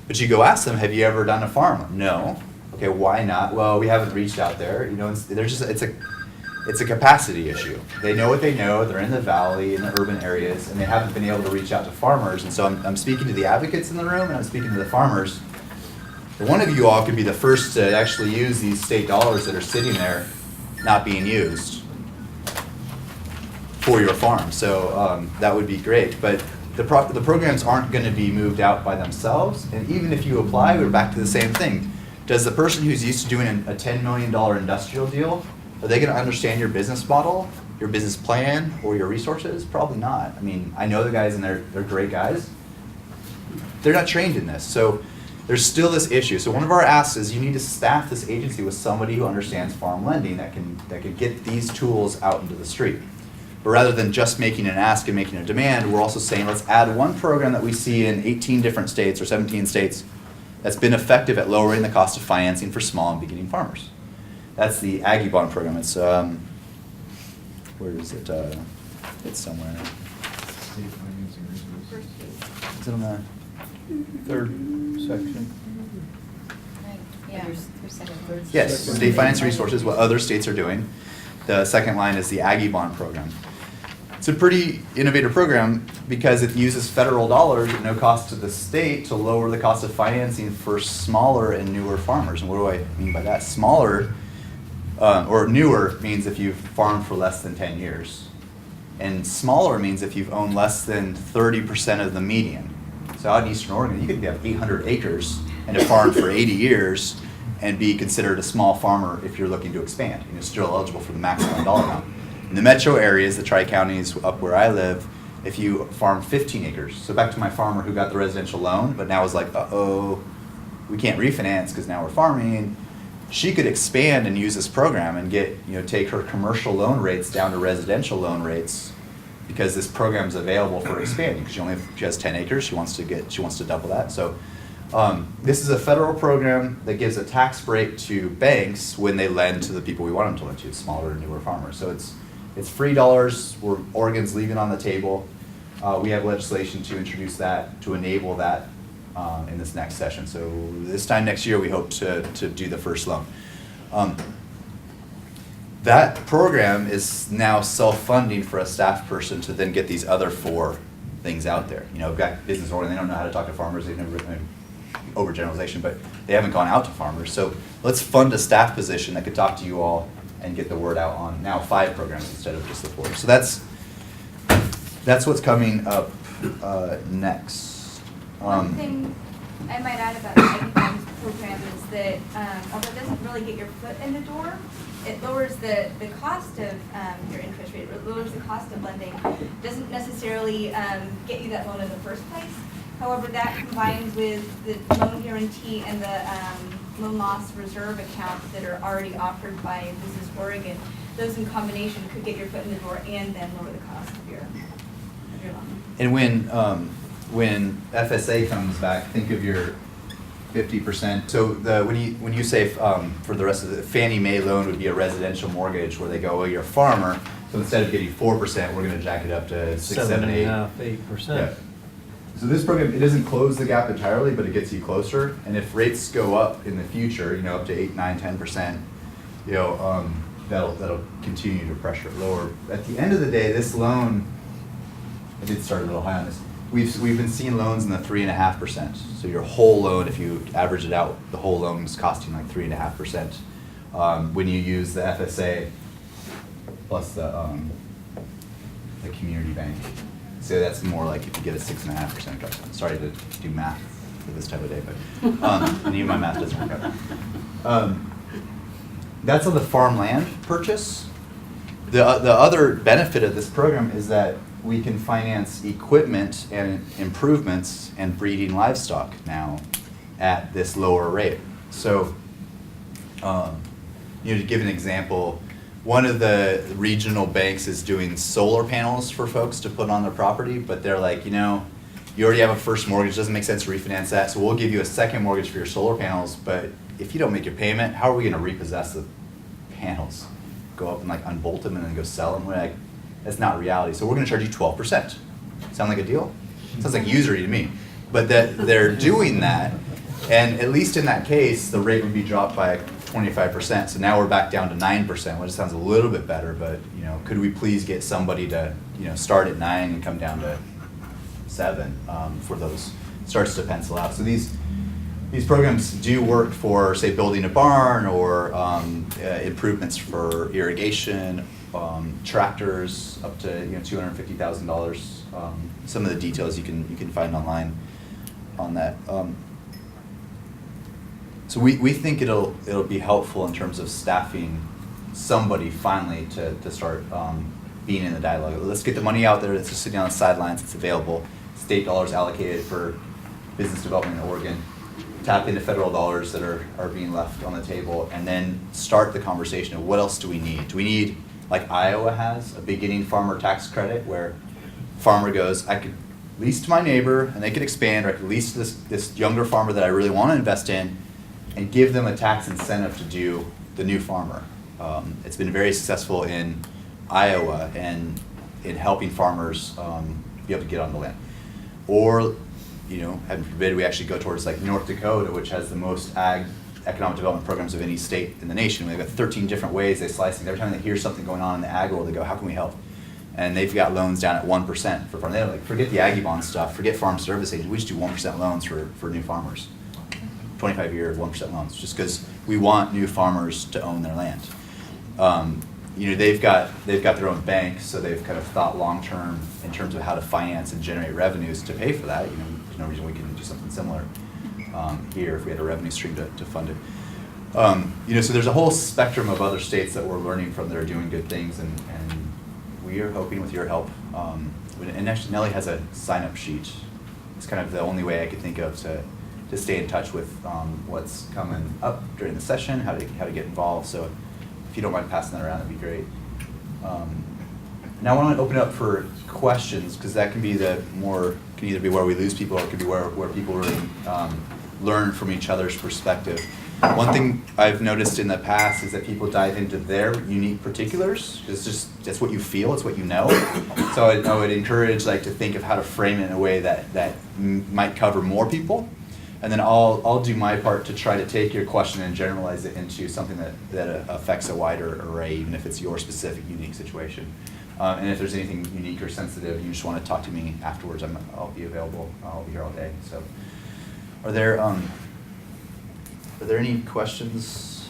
But you go ask them, have you ever done a farm? No. Okay, why not? Well, we haven't reached out there. It's a capacity issue. They know what they know. They're in the valley, in the urban areas, and they haven't been able to reach out to farmers. And so I'm speaking to the advocates in the room, and I'm speaking to the farmers. One of you all could be the first to actually use these state dollars that are sitting there not being used for your farm. So that would be great. But the programs aren't going to be moved out by themselves, and even if you apply, we're back to the same thing. Does the person who's used to doing a $10 million industrial deal, are they going to understand your business model, your business plan, or your resources? Probably not. I mean, I know the guys, and they're great guys. They're not trained in this, so there's still this issue. So one of our asks is you need to staff this agency with somebody who understands farm lending that can get these tools out into the street. But rather than just making an ask and making a demand, we're also saying let's add one program that we see in 18 different states or 17 states that's been effective at lowering the cost of financing for small and beginning farmers. That's the Aggie Bond program. It's, where is it? It's somewhere. Is it on the 3rd section? Yeah. Yes, state finance resources, what other states are doing. The second line is the Aggie Bond program. It's a pretty innovative program because it uses federal dollars at no cost to the state to lower the cost of financing for smaller and newer farmers. And what do I mean by that? Smaller or newer means if you've farmed for less than 10 years. And smaller means if you've owned less than 30% of the median. So out in Eastern Oregon, you could have 800 acres and have farmed for 80 years and be considered a small farmer if you're looking to expand. You're still eligible for the maximum dollar amount. In the metro areas, the Tri-Counties up where I live, if you farm 15 acres, so back to my farmer who got the residential loan, but now is like, uh-oh, we can't refinance because now we're farming. She could expand and use this program and get, take her commercial loan rates down to residential loan rates because this program is available for expanding because she has 10 acres, she wants to double that. So this is a federal program that gives a tax break to banks when they lend to the people we want them to lend to, smaller and newer farmers. So it's free dollars. Oregon's leaving on the table. we have legislation to introduce that, to enable that in this next session. So this time next year, we hope to do the first loan. That program is now self-funding for a staff person to then get these other 4 things out there. You know, we've got business owners, they don't know how to talk to farmers, they've never written overgeneralization, but they haven't gone out to farmers. So let's fund a staff position that could talk to you all and get the word out on now 5 programs instead of just the 4. So that's what's coming up next. One thing I might add about the Ag Farms program is that, although it doesn't really get your foot in the door, it lowers the cost of your interest rate, it lowers the cost of lending. It doesn't necessarily get you that loan in the first place. However, that combines with the loan guarantee and the loan loss reserve account that are already offered by Business Oregon. Those in combination could get your foot in the door and then lower the cost of your loan. And when FSA comes back, think of your 50%. So when you say for the rest of the Fannie Mae loan would be a residential mortgage where they go, well, you're a farmer, so instead of getting 4%, we're going to jack it up to 6, 7, 8. 7.5%, 8%. Yeah. So this program, it doesn't close the gap entirely, but it gets you closer. And if rates go up in the future, you know, up to 8, 9, 10%, you know, that'll continue to pressure it lower. At the end of the day, this loan, I did start a little high on this. We've been seeing loans in the 3.5%. So your whole loan, if you average it out, the whole loan is costing like 3.5%. When you use the FSA plus the community bank. So that's more like if you get a 6.5% cut. Sorry to do math for this time of day, but and even my math doesn't work out. That's on the farmland purchase. The other benefit of this program is that we can finance equipment and improvements and breeding livestock now at this lower rate. So, you know, to give an example, one of the regional banks is doing solar panels for folks to put on their property, but they're like, you know, you already have a first mortgage, doesn't make sense to refinance that, so we'll give you a second mortgage for your solar panels, but if you don't make your payment, how are we gonna repossess the panels? Go up and like unbolt them and then go sell them? We're like, that's not reality. So we're gonna charge you 12%. Sound like a deal? Sounds like usury to me. But that they're doing that, and at least in that case, the rate would be dropped by 25%. So now we're back down to 9%, which sounds a little bit better, but you know, could we please get somebody to, you know, start at 9 and come down to 7 for those starts to pencil out. So these programs do work for, say, building a barn or improvements for irrigation, tractors up to, you know, $250,000. Some of the details you can find online on that. So we think it'll be helpful in terms of staffing somebody finally to start being in the dialogue. Let's get the money out there. It's just sitting on the sidelines. It's available. State dollars allocated for business development in Oregon. Tap into federal dollars that are being left on the table, and then start the conversation of what else do we need? Do we need, like Iowa has, a beginning farmer tax credit where farmer goes, I could lease to my neighbor and they could expand, or I could lease to this younger farmer that I really want to invest in, and give them a tax incentive to do the new farmer. It's been very successful in Iowa and in helping farmers be able to get on the land. Or, you know, heaven forbid, we actually go towards like North Dakota, which has the most economic development programs of any state in the nation. They've got 13 different ways they slice things. Every time they hear something going on in the ag world, they go, how can we help? And they've got loans down at 1% for farm. They're like, forget the Aggie Bond stuff, forget farm service agents. We just do 1% loans for new farmers. 25-year, 1% loans, just because we want new farmers to own their land. You know, they've got their own bank, so they've kind of thought long-term in terms of how to finance and generate revenues to pay for that. You know, there's no reason we couldn't do something similar here if we had a revenue stream to fund it. You know, so there's a whole spectrum of other states that we're learning from that are doing good things, and we are hoping with your help. And actually, Nellie has a sign-up sheet. It's kind of the only way I could think of to stay in touch with what's coming up during the session, how to get involved. So if you don't mind passing that around, that'd be great. Now I want to open it up for questions, because that can either be where we lose people, or it could be where people really learn from each other's perspective. One thing I've noticed in the past is that people dive into their unique particulars. It's just, that's what you feel, it's what you know. So I would encourage like to think of how to frame it in a way that might cover more people. And then I'll do my part to try to take your question and generalize it into something that affects a wider array, even if it's your specific unique situation. And if there's anything unique or sensitive, you just want to talk to me afterwards, I'll be available. I'll be here all day. So, are there any questions,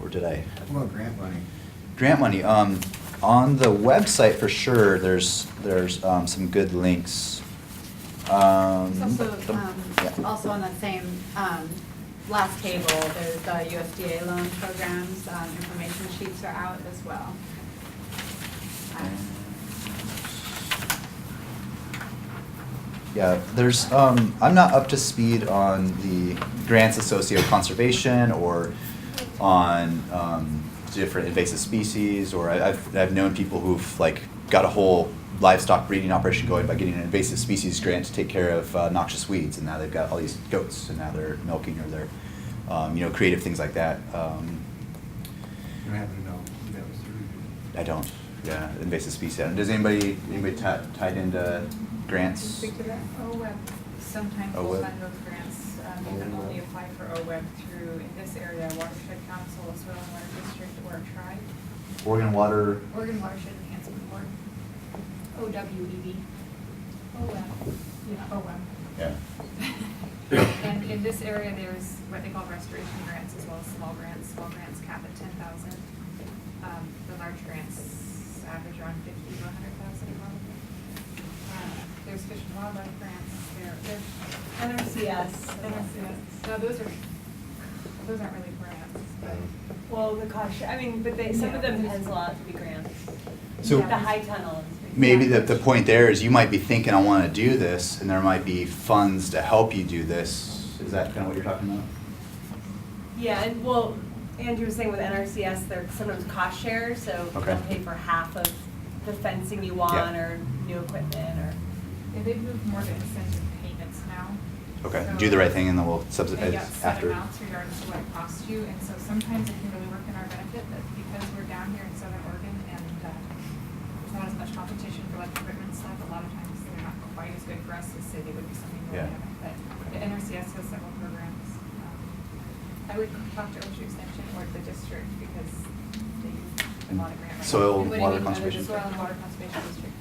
or did I? Well, grant money. Grant money. On the website for sure, there's some good links. There's also, yeah. also on that same, last table, there's the USDA loan programs, information sheets are out as well. Yeah, there's, I'm not up to speed on the grants associated with conservation or on different invasive species, or I've known people who've like got a whole livestock breeding operation going by getting an invasive species grant to take care of noxious weeds, and now they've got all these goats, and now they're milking, or they're, creative things like that. You don't happen to know who that was through? I don't. Yeah, invasive species. Does anybody tied into grants? Speak to that. OWEB, sometimes we'll OWEB. fund those grants. You can only apply for OWEB through, in this area, Watershed Council, Soil and Water District, or Tribe. Oregon Water. Oregon Watershed Enhancement Board. OWEB. OWEB. Yeah, OWEB. Yeah. And in this area, there's what they call restoration grants as well as small grants. Small grants cap at 10,000. The large grants average around 50 to 100,000 probably. There's fish and wildlife grants. There's NRCS. No, those aren't really grants. But Well, the cost, but some of them pencil out to be grants. So- The high tunnel is. Maybe the point there is you might be thinking, I want to do this, and there might be funds to help you do this. Is that kind of what you're talking about? Yeah, and well, Andrew was saying with NRCS, they're sometimes cost shares, so Okay. they'll pay for half of the fencing you want Yeah. or new equipment or. yeah, they've moved more to incentive payments now. Okay, So do the right thing, and then we'll They subsidize got set after. amounts regardless of what it costs you, and so sometimes it can really work in our benefit, that because we're down here in Southern Oregon and there's not as much competition for electric equipment and stuff, a lot of times they're not quite as good for us as say they would be something more Yeah. dynamic. But the NRCS has several programs. I would talk to Ocean Extension or the district because they use a lot of grant money. Soil, And what do you water mean by the conservation? Soil and Water Conservation District.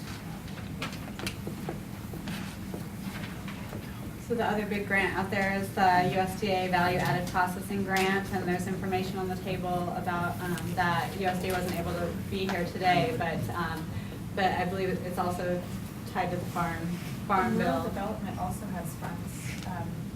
So the other big grant out there is the USDA Value Added Processing Grant, and there's information on the table about that. USDA wasn't able to be here today, but I believe it's also tied to the farm Rural bill. Development also has funds,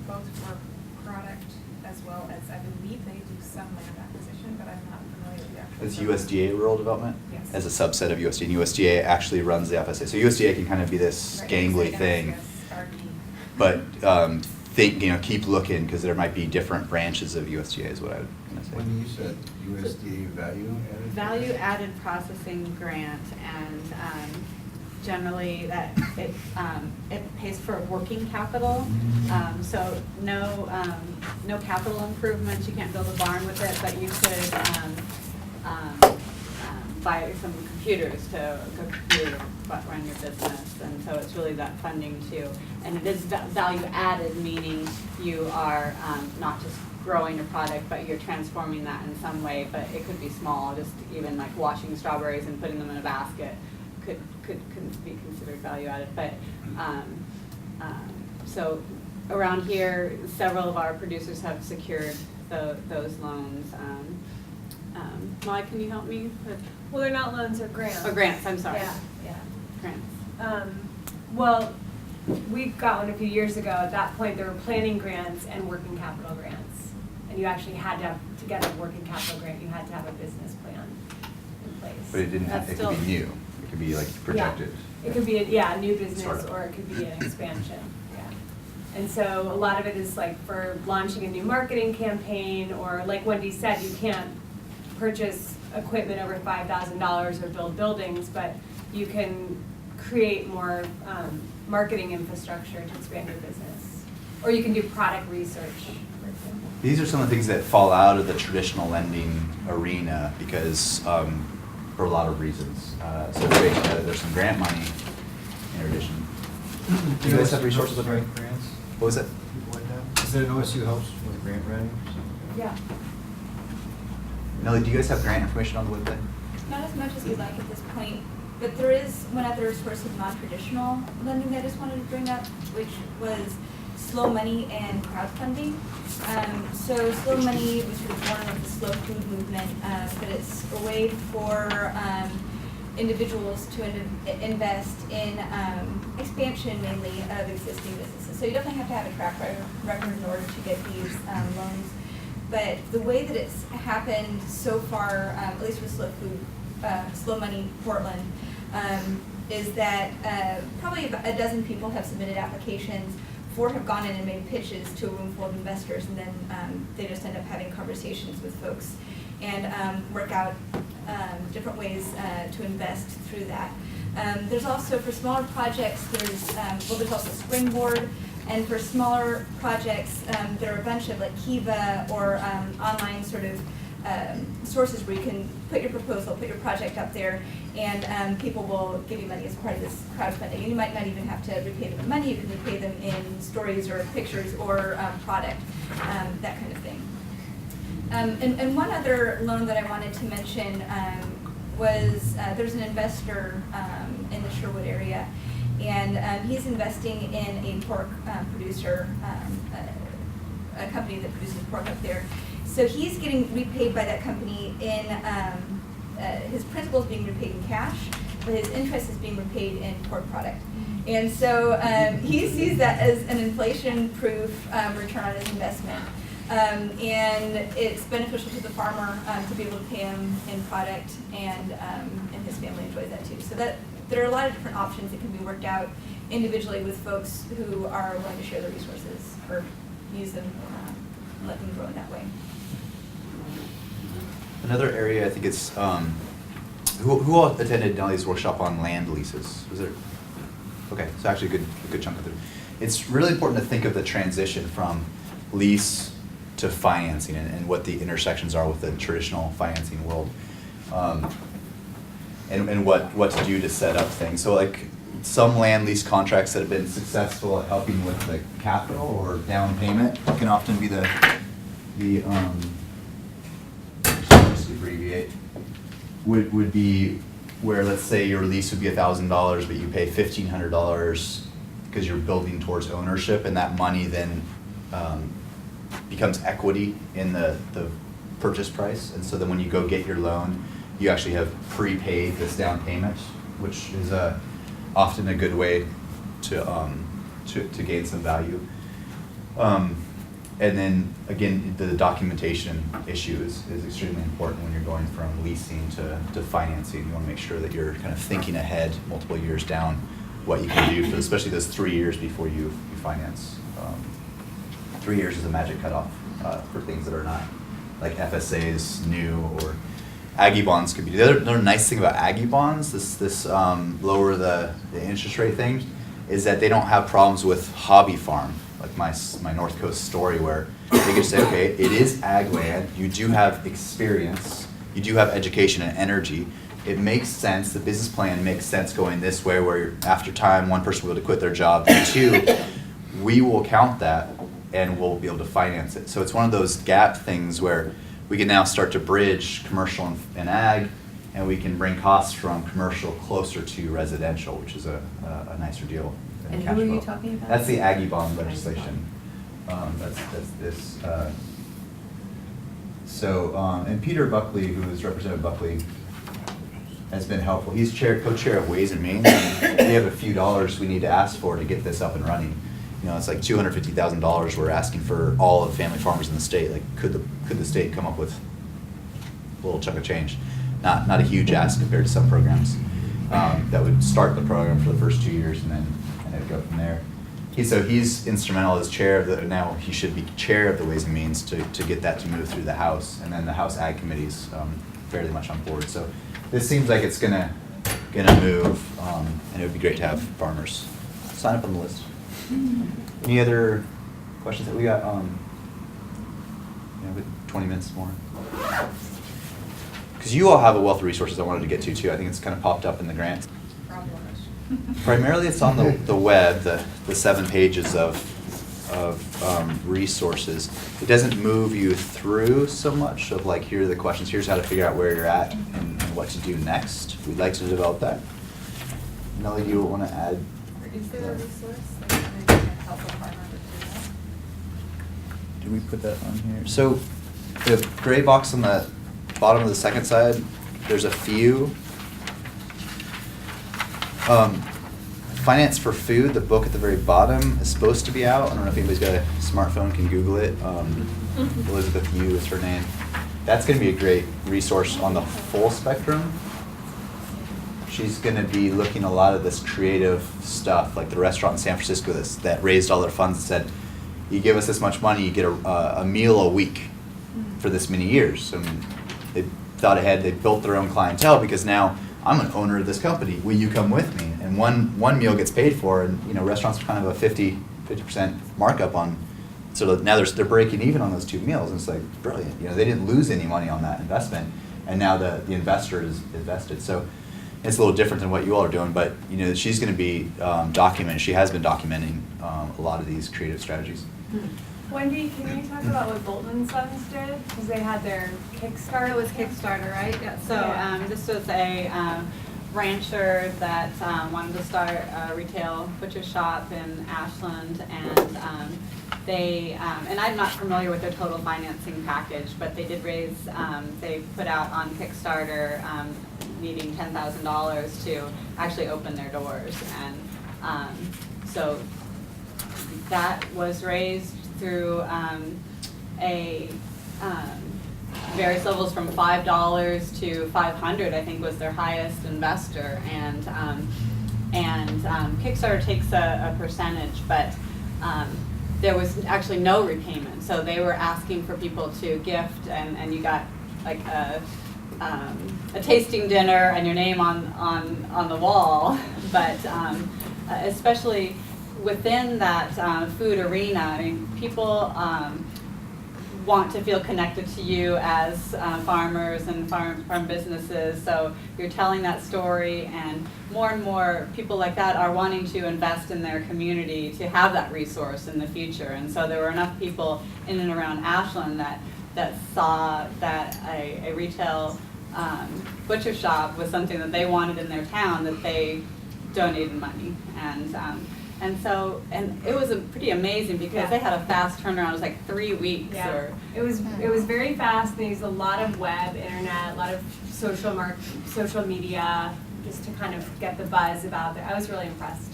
both for product as well as, I believe they do some land acquisition, but I'm not familiar with the actual. It's program. USDA Rural Development? Yes. As a subset of USDA, and USDA actually runs the FSA. So USDA can kind of be this Right, gangly it's thing. RD. But keep looking, because there might be different branches of USDA is what I would kind of say. When you said USDA value added? Value Added Processing Grant, and generally that it pays for working capital. So no capital improvements, you can't build a barn with it, but you could buy some computers to run your business, and so it's really that funding too. And it is value added, meaning you are not just growing a product, but you're transforming that in some way, but it could be small, just even like washing strawberries and putting them in a basket could be considered value added. But so around here, several of our producers have secured those loans. Molly, can you help me with? Well, they're not loans, they're grants. Oh, grants, I'm sorry. Yeah. Grants. Well, we got one a few years ago. At that point, there were planning grants and working capital grants. And you actually had to have, to get a working capital grant, you had to have a business plan in place. But it didn't have, That's it could be still- new. It could be like projected. Yeah. It could be, a new business, Sort of. or it could be an expansion, yeah. And so a lot of it is like for launching a new marketing campaign, or like Wendy said, you can't purchase equipment over $5,000 or build buildings, but you can create more marketing infrastructure to expand your business. Or you can do product research, for These are some of the things that fall out of the traditional lending arena because, for a lot of reasons. So it's great that there's some grant money in addition. Do you guys have resources? Grant grants? What was it? People like that? Is it OSU helps with grant writing? Yeah. Nelly, do you guys have grant information on the website? Not as much as we'd like at this point, but there is one other source of non-traditional lending that I just wanted to bring up, which was slow money and crowdfunding. So slow money was sort of born of the slow food movement, but it's a way for individuals to invest in expansion mainly of existing businesses. So you definitely have to have a track record in order to get these loans. But the way that it's happened so far, at least with Slow Money Portland, is that probably about a dozen people have submitted applications. 4 have gone in and made pitches to a room full of investors, and then they just end up having conversations with folks and work out different ways to invest through that. There's also, for smaller projects, there's also Springboard. And for smaller projects, there are a bunch of like Kiva or online sort of sources where you can put your proposal, put your project up there, and people will give you money as part of this crowdfunding. And you might not even have to repay them in money. You can repay them in stories or pictures or product, that kind of thing. And one other loan that I wanted to mention was there's an investor in the Sherwood area. And he's investing in a pork producer, a company that produces pork up there. So he's getting repaid by that company in, his principal is being repaid in cash, but his interest is being repaid in pork product. And so he sees that as an inflation-proof return on his investment. And it's beneficial to the farmer to be able to pay him in product, and his family enjoys that too. So there are a lot of different options that can be worked out individually with folks who are willing to share their resources or use them, let them grow in that way. Another area, I think it's, who all attended Nelly's workshop on land leases? Was there? Okay, so actually a good chunk of it. It's really important to think of the transition from lease to financing and what the intersections are with the traditional financing world. And what to do to set up things. So like some land lease contracts that have been successful at helping with the capital or down payment can often be just abbreviate, would be where, let's say your lease would be $1,000, but you pay $1,500 because you're building towards ownership, and that money then becomes equity in the purchase price. And so then when you go get your loan, you actually have prepaid this down payment, which is often a good way to gain some value. And then again, the documentation issue is extremely important when you're going from leasing to financing. You want to make sure that you're kind of thinking ahead multiple years down what you can do, for, especially those 3 years before you finance. 3 years is a magic cutoff for things that are not like FSAs, new, or Aggie bonds could be. The other nice thing about Aggie bonds, this lower the interest rate thing, is that they don't have problems with hobby farm, like my North Coast story, where they can say, okay, it is ag land, you do have experience, you do have education and energy, it makes sense, the business plan makes sense going this way, where after time, one person will be able to quit their job, and 2, we will count that and we'll be able to finance it. So it's one of those gap things where we can now start to bridge commercial and ag, and we can bring costs from commercial closer to residential, which is a nicer deal than And cash who are you flow. talking about? That's the Aggie bond legislation. That's this. And Peter Buckley, who is Representative Buckley, has been helpful. He's co-chair of Ways and Means. And we have a few dollars we need to ask for to get this up and running. You know, it's like $250,000 we're asking for all of the family farmers in the state. Like, could the state come up with a little chunk of change? Not a huge ask compared to some programs that would start the program for the first 2 years and then kind of go from there. He's instrumental as chair of now he should be chair of the Ways and Means to get that to move through the House, and then the House Ag Committee's fairly much on board. So this seems like it's gonna move, and it would be great to have farmers sign up on the list. Any other questions that we got? with 20 minutes more. Because you all have a wealth of resources I wanted to get to too. I think it's kind of popped up in the grants. Primarily it's on the web, the 7 pages of resources. It doesn't move you through so much of like, here are the questions, here's how to figure out where you're at and what to do next. We'd like to develop that. Nellie, do you want to add? Is there a resource that can help a farmer with that? Did we put that on here? So the gray box on the bottom of the second side, there's a few. Finance for Food, the book at the very bottom, is supposed to be out. I don't know if anybody's got a smartphone, can Google it. Elizabeth Yu is her name. That's going to be a great resource on the full spectrum. She's going to be looking a lot of this creative stuff, like the restaurant in San Francisco that raised all their funds and said, you give us this much money, you get a meal a week for this many years. I mean, they thought ahead, they built their own clientele because now I'm an owner of this company. Will you come with me? And one meal gets paid for, and restaurants are kind of a 50% markup on. So now they're breaking even on those 2 meals, and it's like brilliant. They didn't lose any money on that investment, and now the investor is invested. So it's a little different than what you all are doing, but she's going to be documenting. She has been documenting a lot of these creative strategies. Wendy, can you talk about what Bolton and Sons did? Because they had their Kickstarter. It was Kickstarter, right? Yeah. So this was a rancher that wanted to start a retail butcher shop in Ashland, and and I'm not familiar with their total financing package, but they did raise, they put out on Kickstarter needing $10,000 to actually open their doors, and so that was raised through various levels from $5 to $500, I think, was their highest investor, and Kickstarter takes a percentage, but there was actually no repayment, so they were asking for people to gift, and you got like a tasting dinner and your name on the wall, but especially within that food arena, I mean, people want to feel connected to you as farmers and farm businesses, so you're telling that story, and more people like that are wanting to invest in their community to have that resource in the future. And so there were enough people in and around Ashland that saw that a retail butcher shop was something that they wanted in their town, that they donated money, and so it was pretty amazing because they had a fast turnaround. It was like 3 weeks. Yeah. Or it was very fast. They used a lot of web, internet, a lot of social media, just to kind of get the buzz about it. I was really impressed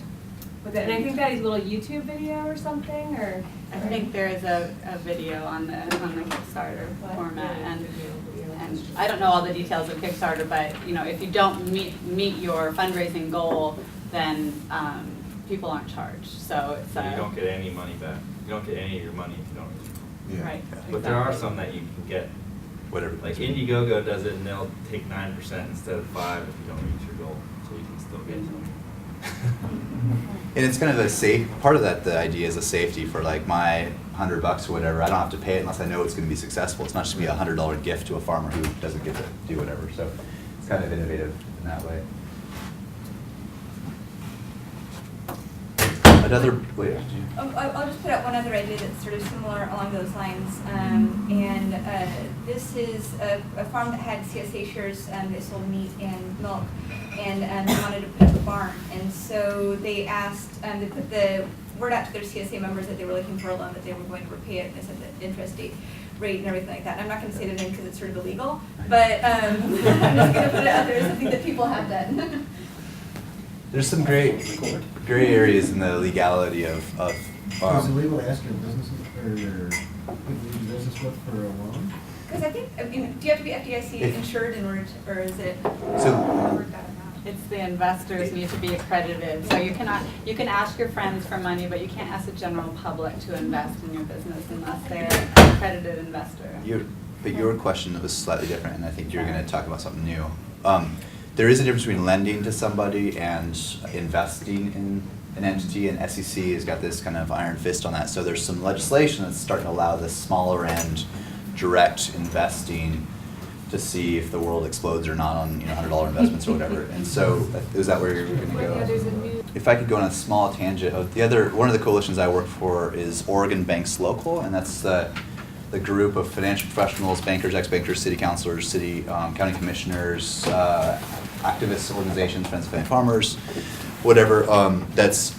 with it, and I think that is a little YouTube video or something, or I think there is a video on the Kickstarter format, and I don't know all the details of Kickstarter, but if you don't meet your fundraising goal, then people aren't charged. So it's you don't get any money back. You don't get any of your money if you don't. Yeah. Right. But there are some that you can get. Whatever. Like Indiegogo does it, and they'll take 9% instead of 5% if you don't reach your goal, so you can still get some. And it's kind of a safe part of that. The idea is a safety for like my $100 or whatever. I don't have to pay it unless I know it's going to be successful. It's not just going to be a $100 gift to a farmer who doesn't get to do whatever. So it's kind of innovative in that way. Another, wait. I'll just put out one other idea that's sort of similar along those lines. This is a farm that had CSA shares, they sold meat and milk, and they wanted to put up a barn. And so they asked, they put the word out to their CSA members that they were looking for a loan, that they were going to repay it, and they said the interest rate and everything like that. And I'm not going to say the name because it's sort of illegal, but I'm just going to put it out there as something that people have done. There's some gray areas in the legality of Is it legal to ask your business or your people you do business with for a loan? Because I think, do you have to be FDIC insured in order to, or is it? So It's the investors need to be accredited. So you can ask your friends for money, but you can't ask the general public to invest in your business unless they're an accredited investor. your question was slightly different, and I think you're going to talk about something new. There is a difference between lending to somebody and investing in an entity, and SEC has got this kind of iron fist on that. So there's some legislation that's starting to allow the smaller end direct investing to see if the world explodes or not on, $100 investments or whatever. And so, is that where you're going to Well, yeah, go? there's a new, If I could go on a small tangent, one of the coalitions I work for is Oregon Banks Local, and that's the group of financial professionals, bankers, ex-bankers, city councilors, county commissioners, activist organizations, Friends of Family Farmers, whatever, that's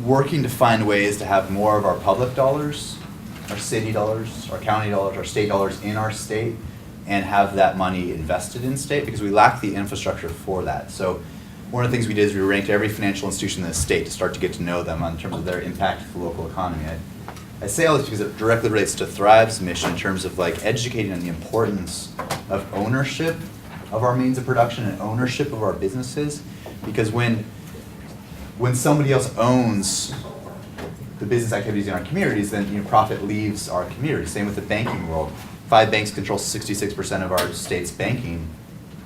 working to find ways to have more of our public dollars, our city dollars, our county dollars, our state dollars in our state, and have that money invested in state, because we lack the infrastructure for that. So one of the things we did is we ranked every financial institution in the state to start to get to know them in terms of their impact to the local economy. I say all this because it directly relates to Thrive's mission in terms of like educating on the importance of ownership of our means of production and ownership of our businesses, because when somebody else owns the business activities in our communities, then profit leaves our community. Same with the banking world. 5 banks control 66% of our state's banking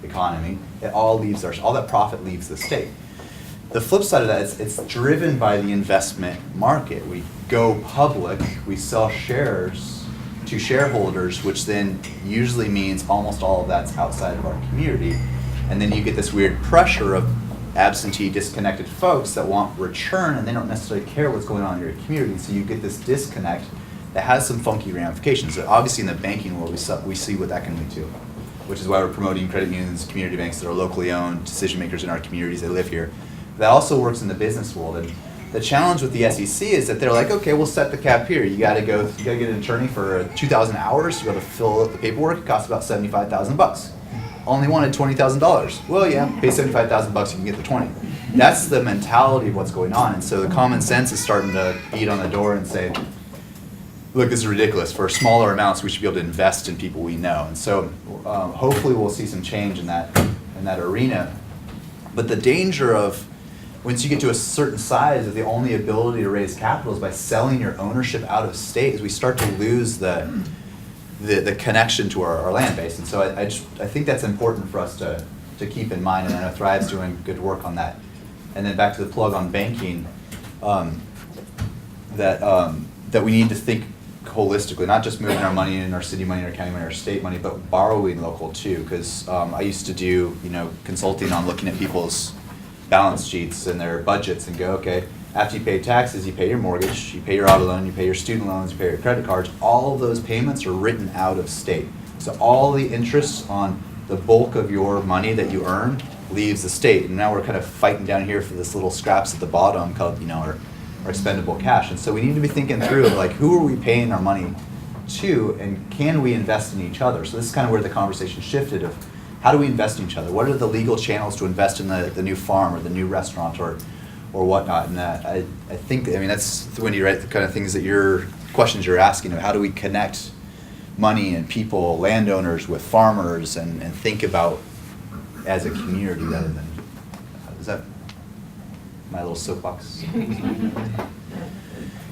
economy. It all that profit leaves the state. The flip side of that is it's driven by the investment market. We go public, we sell shares to shareholders, which then usually means almost all of that's outside of our community. And then you get this weird pressure of absentee, disconnected folks that want return, and they don't necessarily care what's going on in your community. So you get this disconnect that has some funky ramifications. So obviously in the banking world, we see what that can lead to, which is why we're promoting credit unions, community banks that are locally owned, decision makers in our communities, they live here. That also works in the business world. And the challenge with the SEC is that they're like, okay, we'll set the cap here. You gotta get an attorney for 2,000 hours to go to fill out the paperwork. It costs about $75,000. Only wanted $20,000. Well, yeah, pay $75,000, you can get the 20. That's the mentality of what's going on. And so the common sense is starting to beat on the door and say, look, this is ridiculous. For smaller amounts, we should be able to invest in people we know. And so hopefully we'll see some change in that arena. But the danger of, once you get to a certain size, of the only ability to raise capital is by selling your ownership out of state, is we start to lose the connection to our land base. And so I think that's important for us to keep in mind, and I know Thrive's doing good work on that. And then back to the plug on banking, that we need to think holistically, not just moving our money in, our city money, our county money, our state money, but borrowing local too. Because I used to do consulting on looking at people's balance sheets and their budgets and go, okay, after you pay taxes, you pay your mortgage, you pay your auto loan, you pay your student loans, you pay your credit cards. All of those payments are written out of state. So all the interest on the bulk of your money that you earn leaves the state. And now we're kind of fighting down here for this little scraps at the bottom called, our expendable cash. And so we need to be thinking through like, who are we paying our money to, and can we invest in each other? So this is kind of where the conversation shifted of how do we invest in each other? What are the legal channels to invest in the new farm or the new restaurant or whatnot? And I think, that's, Wendy, right, the kind of things that questions you're asking of how do we connect money and people, landowners with farmers and think about as a community rather than, is that my little soapbox?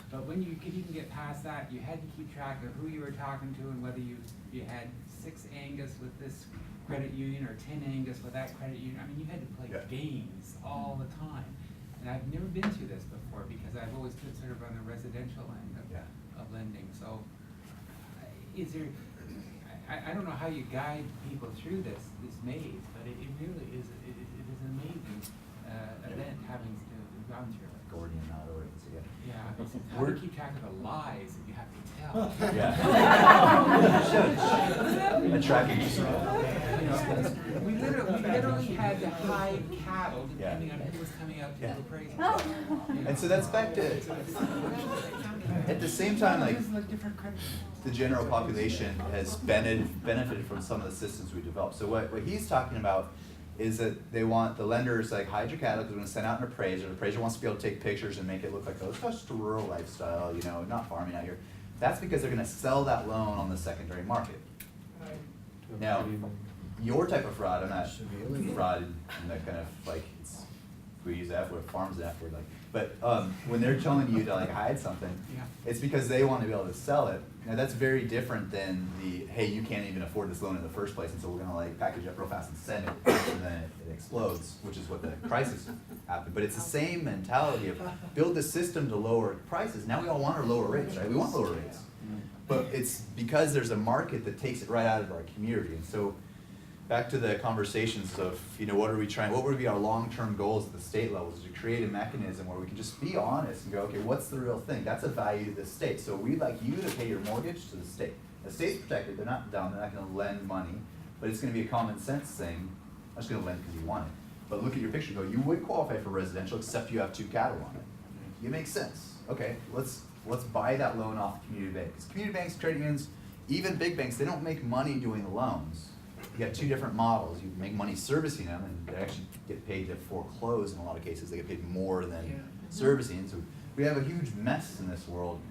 But when you could even get past that, you had to keep track of who you were talking to and whether you had 6 Angus with this credit union or 10 Angus with that credit union. You had to play games all the time. And I've never been through this before because I've always been sort of on the residential end of lending. So is there, I don't know how you guide people through this maze, but it really is, it is an amazing event having to run through it. Gordian knot or Yeah, how to keep track of the lies that you have to tell. A tracking. We literally had to hide cattle depending on who was coming out to do appraisal. And so that's back to, at the same time, like, the general population has benefited from some of the systems we developed. So what he's talking about is that they want the lenders like hide your cattle because we're going to send out an appraiser. The appraiser wants to be able to take pictures and make it look like, oh, it's just a rural lifestyle, not farming out here. That's because they're going to sell that loan on the secondary market. Now, your type of fraud, I'm not fraud in that kind of like, we use that word, farms that word, like, but when they're telling you to like hide something, it's because they want to be able to sell it. Now that's very different than the, hey, you can't even afford this loan in the first place, and so we're gonna like package it up real fast and send it, and then it explodes, which is what the crisis happened. But it's the same mentality of build the system to lower prices. Now we all want our lower rates, right? We want lower rates. But it's because there's a market that takes it right out of our community. And so back to the conversations of, what would be our long-term goals at the state level, is to create a mechanism where we can just be honest and go, okay, what's the real thing? That's a value to the state. So we'd like you to pay your mortgage to the state. The state's protected, they're not dumb, they're not gonna lend money, but it's gonna be a common sense thing. I'm just gonna lend because you want it. But look at your picture, go, you would qualify for residential except you have 2 cattle on it. It makes sense. Okay, let's buy that loan off the community bank. Because community banks, credit unions, even big banks, they don't make money doing the loans. You got 2 different models. You make money servicing them, and they actually get paid to foreclose in a lot of cases. They get paid more than servicing. So we have a huge mess in this world.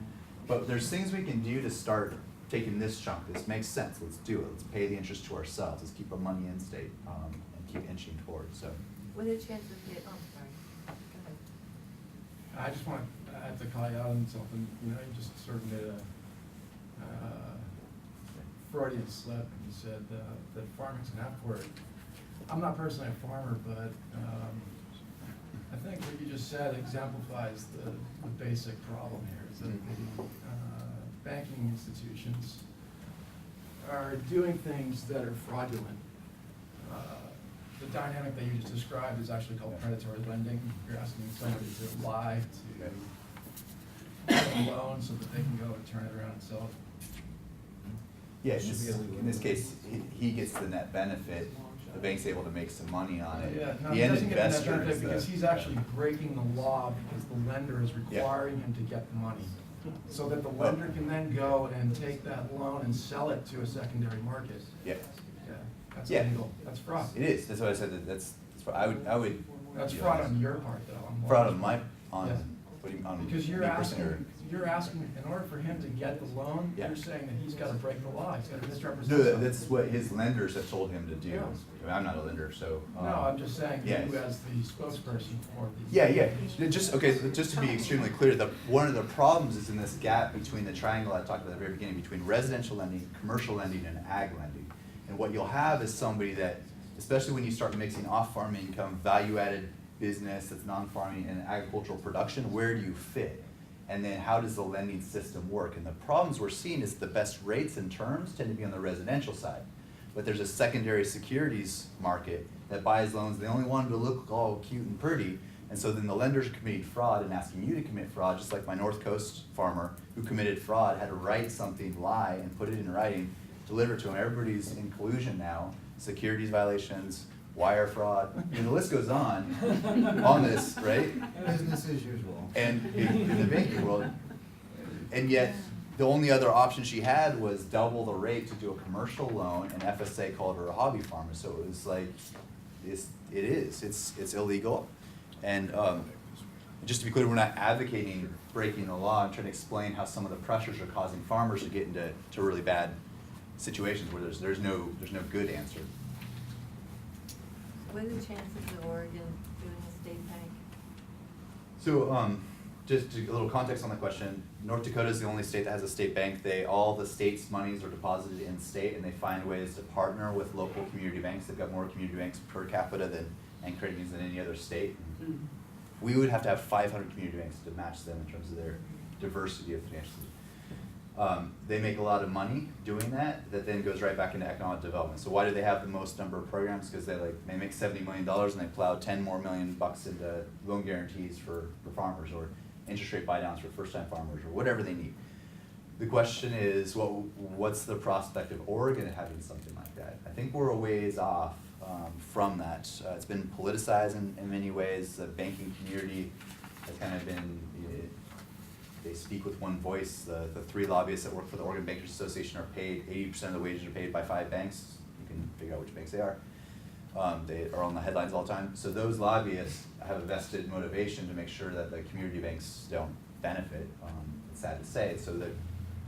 But there's things we can do to start taking this chunk. This makes sense. Let's do it. Let's pay the interest to ourselves. Let's keep our money in state and keep inching towards. So. What are the chances that, oh, sorry, go ahead. I just want to add to call you out on something, you just sort of made a Freudian slip, and you said that farming's an F word. I'm not personally a farmer, but I think what you just said exemplifies the basic problem here, is that the banking institutions are doing things that are fraudulent. The dynamic that you just described is actually called predatory lending. You're asking somebody to lie to get a loan so that they can go and turn it around and sell it. Yeah, in this case, he gets the net benefit. The bank's able to make some money on it. Yeah, no, The he end doesn't get the net investor benefit is because he's actually breaking the law because the lender is requiring him to get the money. So that the lender can then go and take that loan and sell it to a secondary market. Yeah. Yeah, that's Yeah. illegal. That's fraud. It is. That's why I said that's I would. That's fraud on your part, though. Fraud on my Yeah. what do you on Because me you're personally, or- asking, in order for him to get the loan, Yeah. you're saying that he's gotta break the law, he's gotta misrepresent No, something. that's what his lenders have told him to do. Yeah. I mean, I'm not a lender, so. No, I'm just saying, you yes. as the spokesperson for the. Yeah. Just to be extremely clear, one of the problems is in this gap between the triangle I talked about at the very beginning, between residential lending, commercial lending, and ag lending. And what you'll have is somebody that, especially when you start mixing off-farm income, value-added business that's non-farming, and agricultural production, where do you fit? And then how does the lending system work? And the problems we're seeing is the best rates and terms tend to be on the residential side. But there's a secondary securities market that buys loans. They only want them to look all cute and pretty. And so then the lenders are committing fraud and asking you to commit fraud, just like my North Coast farmer who committed fraud, had to write something, lie, and put it in writing, deliver it to him. Everybody's in collusion now, securities violations, wire fraud, the list goes on this, right? Business as usual. And in the banking world, and yet the only other option she had was double the rate to do a commercial loan, and FSA called her a hobby farmer. So it was like, it's illegal. And just to be clear, we're not advocating breaking the law. I'm trying to explain how some of the pressures are causing farmers to get into really bad situations where there's no good answer. What are the chances of Oregon doing a state bank? So, just a little context on the question, North Dakota is the only state that has a state bank. All the state's monies are deposited in state, and they find ways to partner with local community banks. They've got more community banks per capita and credit unions than any other state. We would have to have 500 community banks to match them in terms of their diversity of financial systems. They make a lot of money doing that then goes right back into economic development. So why do they have the most number of programs? Because they make $70 million and they plow $10 more million into loan guarantees for farmers, or interest rate buy downs for first time farmers, or whatever they need. The question is, what's the prospect of Oregon having something like that? I think we're a ways off from that. It's been politicized in many ways. The banking community has kind of been, they speak with one voice. The 3 lobbyists that work for the Oregon Bankers Association are paid, 80% of the wages are paid by 5 banks. You can figure out which banks they are. They are on the headlines all the time. So those lobbyists have a vested motivation to make sure that the community banks don't benefit. It's sad to say. So that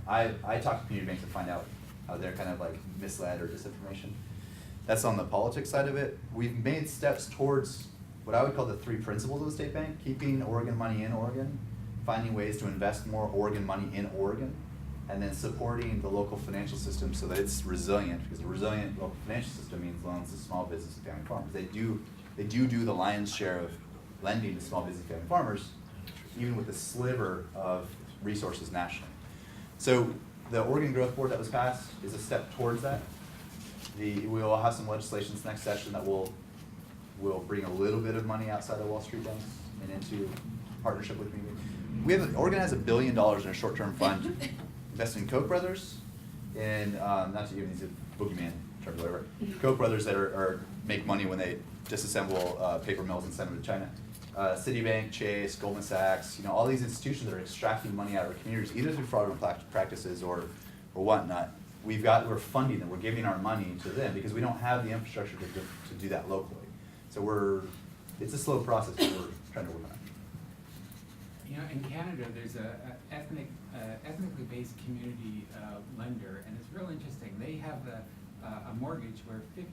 I talk to community banks to find out how they're kind of like misled or disinformation. That's on the politics side of it. We've made steps towards what I would call the 3 principles of the state bank: keeping Oregon money in Oregon, finding ways to invest more Oregon money in Oregon, and then supporting the local financial system so that it's resilient, because a resilient local financial system means loans to small business and family farmers. They do the lion's share of lending to small business and family farmers, even with a sliver of resources nationally. So the Oregon Growth Board that was passed is a step towards that. We will have some legislation this next session that will bring a little bit of money outside of Wall Street banks and into partnership with community. Oregon has $1 billion in a short-term fund invested in Koch brothers, and not to give these a boogeyman term, whatever. Koch brothers that make money when they disassemble paper mills and send them to China. Citibank, Chase, Goldman Sachs, you know, all these institutions that are extracting money out of our communities, either through fraudulent practices or whatnot. We're funding them, we're giving our money to them because we don't have the infrastructure to do that locally. So it's a slow process, but we're trying to work on it. You know, in Canada, there's a ethnically based community lender, and it's real interesting. They have a mortgage where 50%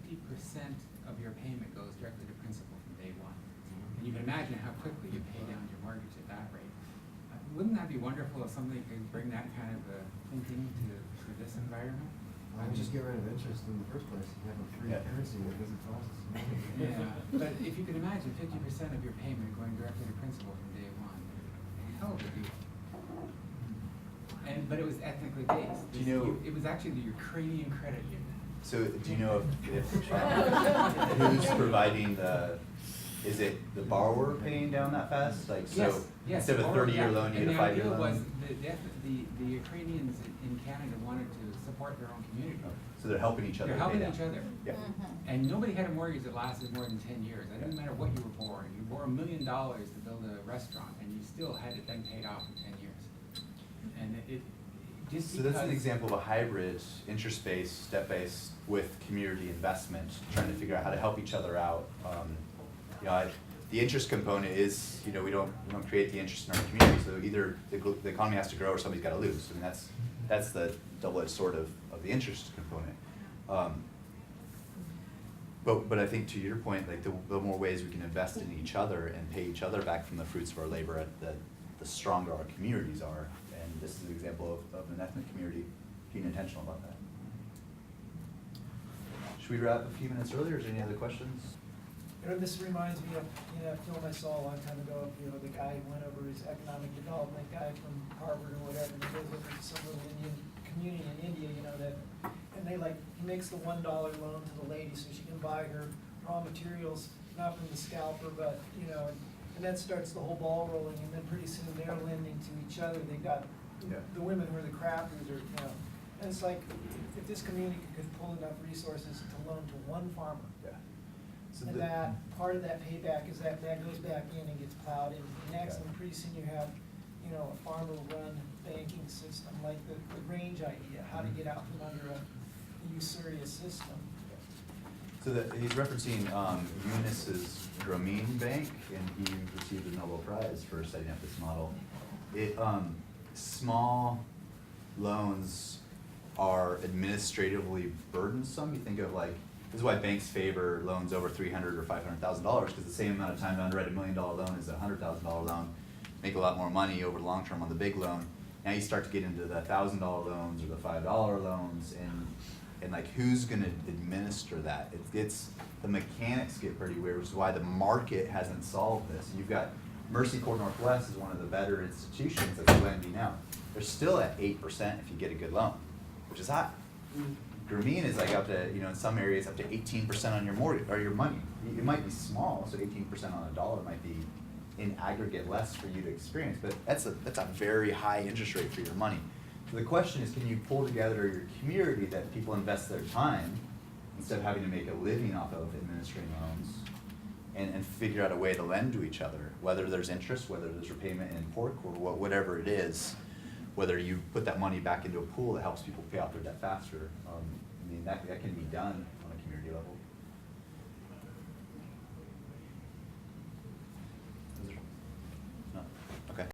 of your payment goes directly to principal from day one. And you can imagine how quickly you pay down your mortgage at that rate. Wouldn't that be wonderful if somebody could bring that kind of thinking to this environment? I would just get rid of interest in the first place, you have a free currency that doesn't cost us money. Yeah, but if you can imagine 50% of your payment going directly to principal from day one, hell of a deal. But it was ethnically based. Do you know? It was actually the Ukrainian credit union. So do you know if who's providing is it the borrower paying down that fast? Like, so Yes, instead of a 30-year loan, you get a 5-year loan? And the idea was the Ukrainians in Canada wanted to support their own community. So they're helping each other. They're helping pay down. each other. Yeah. And nobody had a mortgage that lasted more than 10 years. It doesn't matter what you were borrowing. You borrow $1 million to build a restaurant, and you still had it then paid off in 10 years. And it just So that's an example of a hybrid, interest-based, step-based with community investment, trying to figure out how to help each other out. The interest component is, you know, we don't create the interest in our community, so either the economy has to grow or somebody's got to lose. I mean, that's the double-edged sword of the interest component. But I think to your point, like the more ways we can invest in each other and pay each other back from the fruits of our labor, the stronger our communities are. And this is an example of an ethnic community being intentional about that. Should we wrap a few minutes earlier, or is there any other questions? You know, this reminds me of, you know, a film I saw a long time ago, you know, the guy who went over, his economic development guy from Harvard or whatever, and he goes over to some little Indian community in India, you know, and he makes the $1 loan to the lady so she can buy her raw materials, not from the scalper, but, you know, and that starts the whole ball rolling, and then pretty soon they're lending to each other. They've got the women who are the crafters, or, you know, and it's like, if this community could pull enough resources to loan to one farmer, So and that part of that payback is that goes back in and gets plowed in. Next, and pretty soon you have, you know, a farmer-run banking system, like the range idea, how to get out from under a usurious system. So he's referencing Eunice's Grameen Bank, and he received a Nobel Prize for setting up this model. Small loans are administratively burdensome. You think of like, this is why banks favor loans over $300,000 or $500,000, because the same amount of time to underwrite $1 million loan is a $100,000 loan. Make a lot more money over the long term on the big loan. Now you start to get into the $1,000 loans or the $5 loans, and like who's going to administer that? It's the mechanics get pretty weird, which is why the market hasn't solved this. You've got Mercy Corps Northwest is one of the better institutions that's lending out. They're still at 8% if you get a good loan, which is high. Grameen is like up to, you know, in some areas up to 18% on your mortgage or your money. It might be small, so 18% on a dollar might be in aggregate less for you to experience, but that's a very high interest rate for your money. So the question is, can you pull together your community that people invest their time instead of having to make a living off of administering loans, and figure out a way to lend to each other, whether there's interest, whether there's repayment in pork, or whatever it is, whether you put that money back into a pool that helps people pay off their debt faster. I mean, that can be done